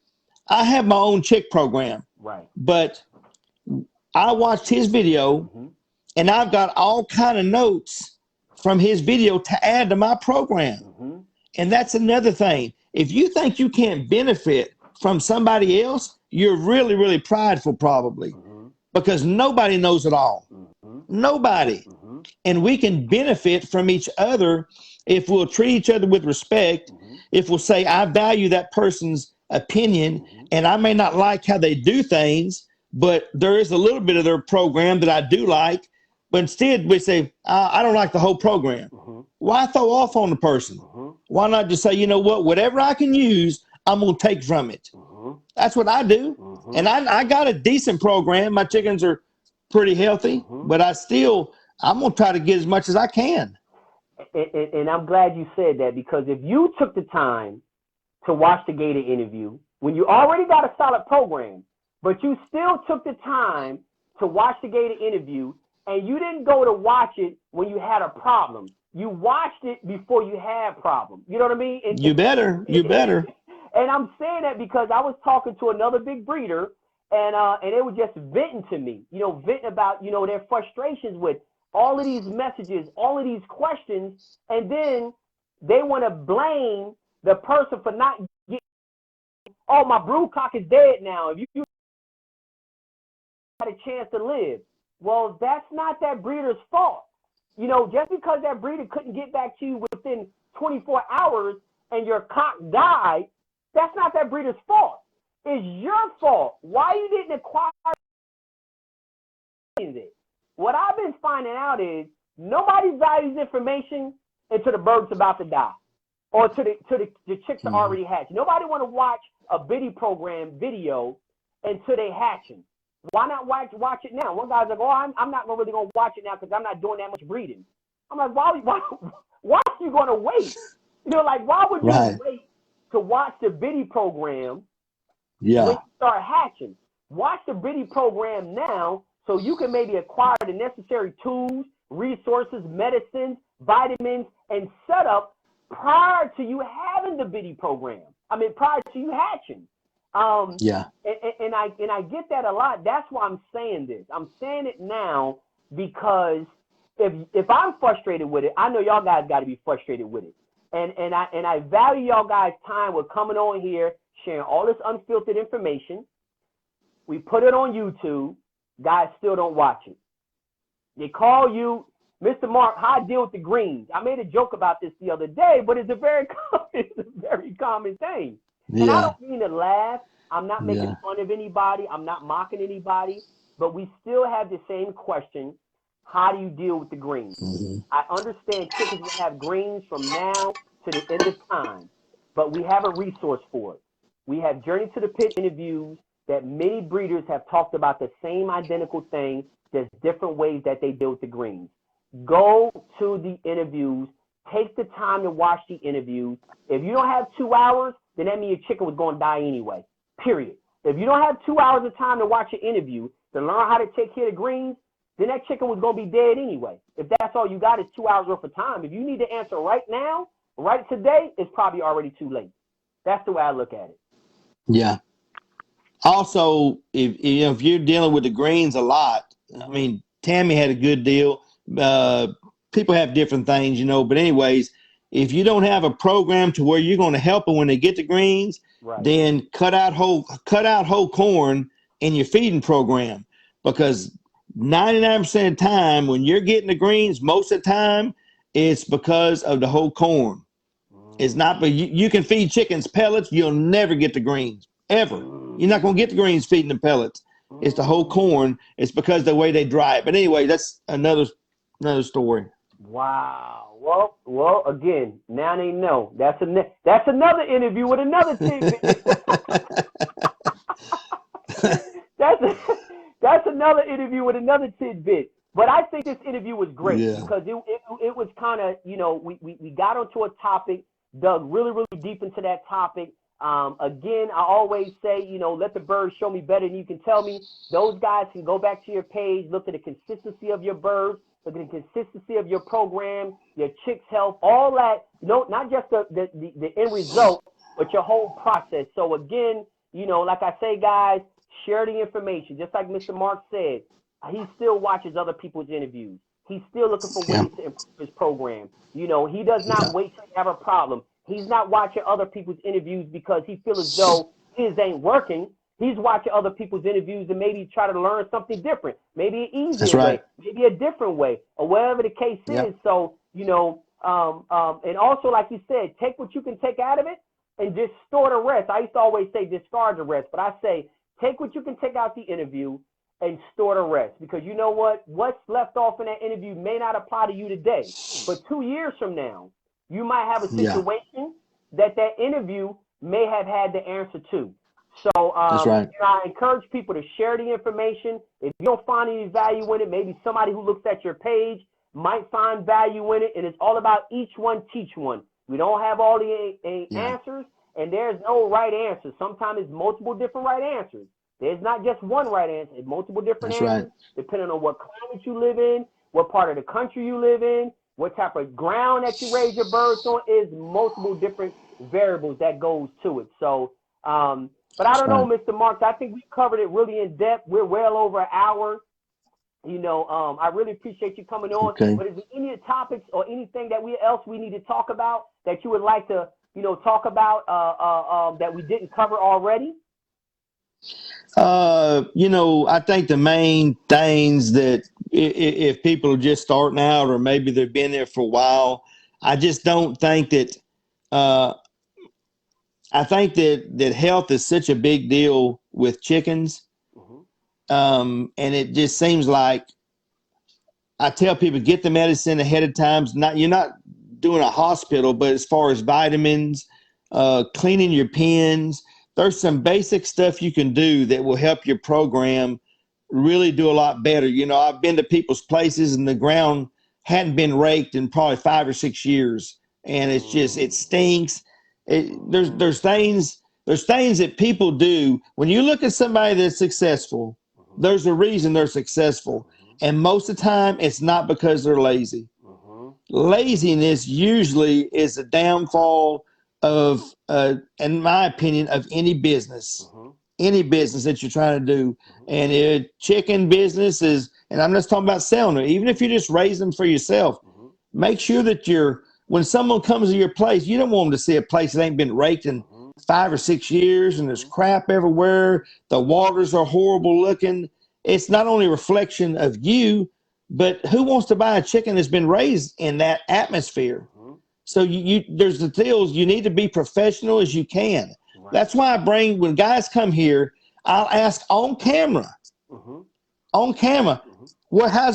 I have my own chick program. Right. But I watched his video, and I've got all kind of notes from his video to add to my program. And that's another thing. If you think you can't benefit from somebody else, you're really, really prideful, probably, because nobody knows it all. Nobody. And we can benefit from each other if we'll treat each other with respect, if we'll say, I value that person's opinion, and I may not like how they do things, but there is a little bit of their program that I do like. But instead, we say, I don't like the whole program. Why throw off on the person? Why not just say, you know what, whatever I can use, I'm going to take from it. That's what I do. And I got a decent program. My chickens are pretty healthy, but I'm going to try to get as much as I can. And I'm glad you said that, because if you took the time to watch the Gator interview, when you already got a solid program, but you still took the time to watch the Gator interview, and you didn't go to watch it when you had a problem. You watched it before you had problems. You know what I mean? You better. And I'm saying that because I was talking to another big breeder, and they were just venting to me, venting about, their frustrations with all of these messages, all of these questions, and then they want to blame the person for not getting, oh, my broodcock is dead now. If you had a chance to live. Well, that's not that breeder's fault. Just because that breeder couldn't get back to you within 24 hours and your cock died, that's not that breeder's fault. It's your fault. Why you didn't acquire it? What I've been finding out is nobody values information until the bird's about to die, or to the chicks are already hatched. Nobody want to watch a biddy program video until they hatching. Why not watch it now? One guy's like, oh, I'm not really going to watch it now because I'm not doing that much breeding. I'm like, why are you going to wait? Why would you wait to watch the biddy program when you start hatching? Watch the biddy program now so you can maybe acquire the necessary tools, resources, medicines, vitamins, and setup prior to you having the biddy program. Prior to you hatching. And I get that a lot. That's why I'm saying this. I'm saying it now because if I'm frustrated with it, I know y'all guys got to be frustrated with it. And I value y'all guys' time with coming on here, sharing all this unfiltered information. We put it on YouTube. Guys still don't watch it. They call you, Mr. Mark, how I deal with the greens. I made a joke about this the other day, but it's a very common thing. And I don't mean to laugh. I'm not making fun of anybody. I'm not mocking anybody. But we still have the same question. How do you deal with the greens? I understand chickens will have greens from now to the end of time. But we have a resource for it. We have Journey to the Pit interviews that many breeders have talked about the same identical thing. There's different ways that they deal with the greens. Go to the interviews. Take the time to watch the interviews. If you don't have 2 hours, then that means your chicken was going to die anyway, period. If you don't have 2 hours of time to watch an interview to learn how to take care of greens, then that chicken was going to be dead anyway. If that's all you got is 2 hours worth of time. If you need to answer right now, right today, it's probably already too late. That's the way I look at it. Yeah. Also, if you're dealing with the greens a lot, Tammy had a good deal. People have different things, but anyways, if you don't have a program to where you're going to help them when they get the greens, then cut out whole corn in your feeding program, because 99% of the time when you're getting the greens, most of the time it's because of the whole corn. It's not, but you can feed chickens pellets, you'll never get the greens ever. You're not going to get the greens feeding the pellets. It's the whole corn. It's because of the way they dry it. But anyway, that's another story. Wow. Well, again, now they know. That's another interview with another tidbit. That's another interview with another tidbit. But I think this interview was great because it was kind of, we got onto a topic, dug really, really deep into that topic. Again, I always say, let the birds show me better than you can tell me. Those guys can go back to your page, look at the consistency of your birds, look at the consistency of your program, your chicks' health, all that, not just the end result, but your whole process. So again, like I say, guys, share the information. Just like Mr. Mark said, he still watches other people's interviews. He's still looking for ways to improve his program. He does not wait to have a problem. He's not watching other people's interviews because he feels as though his ain't working. He's watching other people's interviews and maybe try to learn something different, maybe an easier way, maybe a different way, or whatever the case is. So, you know, and also, like you said, take what you can take out of it and just store the rest. I used to always say discard the rest, but I say take what you can take out the interview and store the rest, because you know what? What's left off in that interview may not apply to you today, but 2 years from now, you might have a situation that interview may have had the answer to. So That's right. you know, I encourage people to share the information. If you don't find any value in it, maybe somebody who looks at your page might find value in it. And it's all about each one teach one. We don't have all the answers, and there's no right answer. Sometimes it's multiple different right answers. There's not just one right answer. It's multiple different answers, depending on what climate you live in, what part of the country you live in, what type of ground that you raise your birds on. Is multiple different variables that goes to it. So, but I don't know, Mr. Marks. I think we covered it really in depth. We're well over an hour. You know, I really appreciate you coming on. Okay. But is there any topics or anything that else we need to talk about that you would like to, you know, talk about that we didn't cover already? You know, I think the main things that if people are just starting out, or maybe they've been there for a while, I just don't think that. I think that health is such a big deal with chickens, and it just seems like I tell people get the medicine ahead of time. You're not doing a hospital, but as far as vitamins, cleaning your pens, there's some basic stuff you can do that will help your program really do a lot better. You know, I've been to people's places and the ground hadn't been raked in probably 5 or 6 years, and it's just it stinks. There's things that people do. When you look at somebody that's successful, there's a reason they're successful, and most of the time it's not because they're lazy. Laziness usually is a downfall of, in my opinion, of any business that you're trying to do. And a chicken business is, and I'm just talking about selling them, even if you just raise them for yourself, make sure that when someone comes to your place, you don't want them to see a place that ain't been raked in 5 or 6 years and there's crap everywhere. The waters are horrible looking. It's not only a reflection of you, but who wants to buy a chicken that's been raised in that atmosphere? So there's the deals. You need to be professional as you can. That's why when guys come here, I'll ask on camera, how's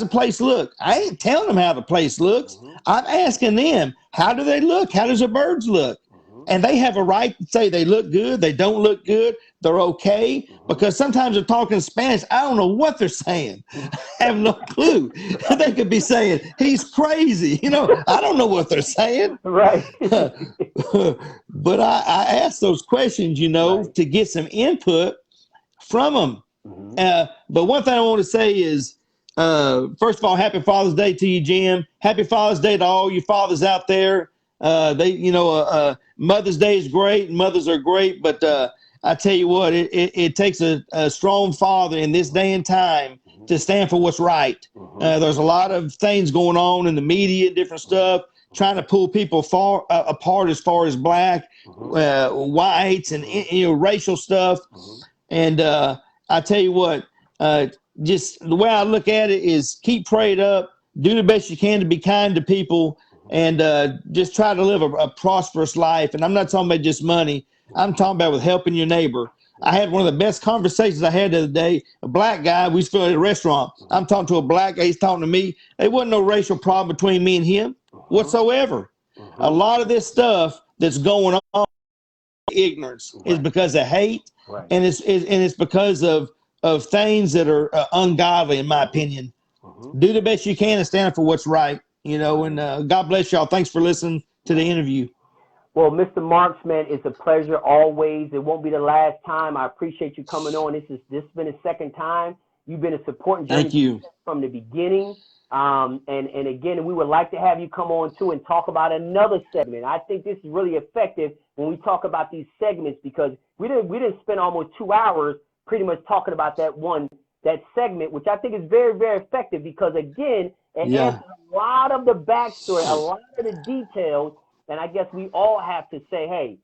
the place look? I ain't telling them how the place looks. I'm asking them, how do they look? How does the birds look? And they have a right to say they look good, they don't look good, they're okay. Because sometimes they're talking Spanish. I don't know what they're saying. I have no clue. They could be saying, he's crazy. You know, I don't know what they're saying. Right. But I ask those questions, you know, to get some input from them. But one thing I want to say is, first of all, happy Father's Day to you, Jim. Happy Father's Day to all you fathers out there. Mother's Day is great. Mothers are great, but I tell you what, it takes a strong father in this day and time to stand for what's right. There's a lot of things going on in the media, different stuff, trying to pull people far apart as far as black, whites, and racial stuff. And I tell you what, just the way I look at it is keep prayed up, do the best you can to be kind to people, and just try to live a prosperous life. And I'm not talking about just money. I'm talking about with helping your neighbor. I had one of the best conversations I had the other day. A black guy, we was at a restaurant. I'm talking to a black guy. He's talking to me. There wasn't no racial problem between me and him whatsoever. A lot of this stuff that's going on, ignorance, is because of hate, and it's because of things that are ungodly, in my opinion. Do the best you can and stand for what's right, and God bless y'all. Thanks for listening to the interview. Well, Mr. Marks, man, it's a pleasure always. It won't be the last time. I appreciate you coming on. This has been the second time. You've been a supporting journey from the beginning. And again, we would like to have you come on too and talk about another segment. I think this is really effective when we talk about these segments, because we didn't spend almost 2 hours pretty much talking about that segment, which I think is very, very effective, because again, it answers a lot of the backstory, a lot of the details And I guess we all have to say, hey,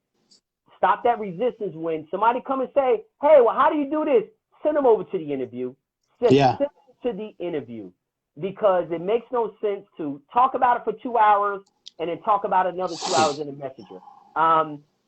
stop that resistance. When somebody come and say, hey, well, how do you do this? Send them over to the interview. Send them to the interview, because it makes no sense to talk about it for 2 hours and then talk about it another 2 hours in the messenger.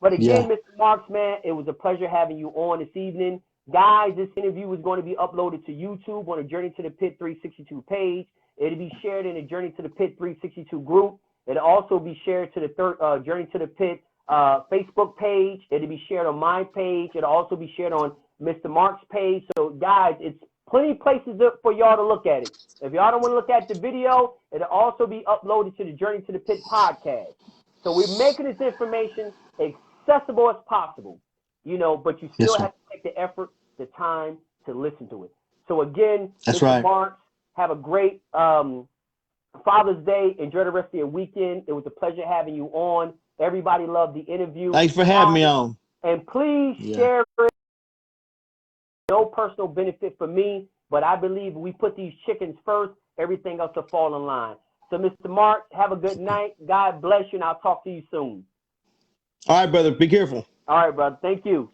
But again, Mr. Marks, man, it was a pleasure having you on this evening. Guys, this interview is going to be uploaded to YouTube on the Journey to the Pit 362 page. It'll be shared in the Journey to the Pit 362 group. It'll also be shared to the Journey to the Pit Facebook page. It'll be shared on my page. It'll also be shared on Mr. Mark's page. So, guys, it's plenty of places for y'all to look at it. If y'all don't want to look at the video, it'll also be uploaded to the Journey to the Pit podcast. So we're making this information accessible as possible, you know, but you still have to take the effort, the time to listen to it. So again, Mr. Marks, have a great Father's Day. Enjoy the rest of your weekend. It was a pleasure having you on. Everybody loved the interview. Thanks for having me on. And please share it. No personal benefit for me, but I believe if we put these chickens first, everything else will fall in line. So, Mr. Mark, have a good night. God bless you, and I'll talk to you soon. All right, brother. Be careful. All right, brother. Thank you.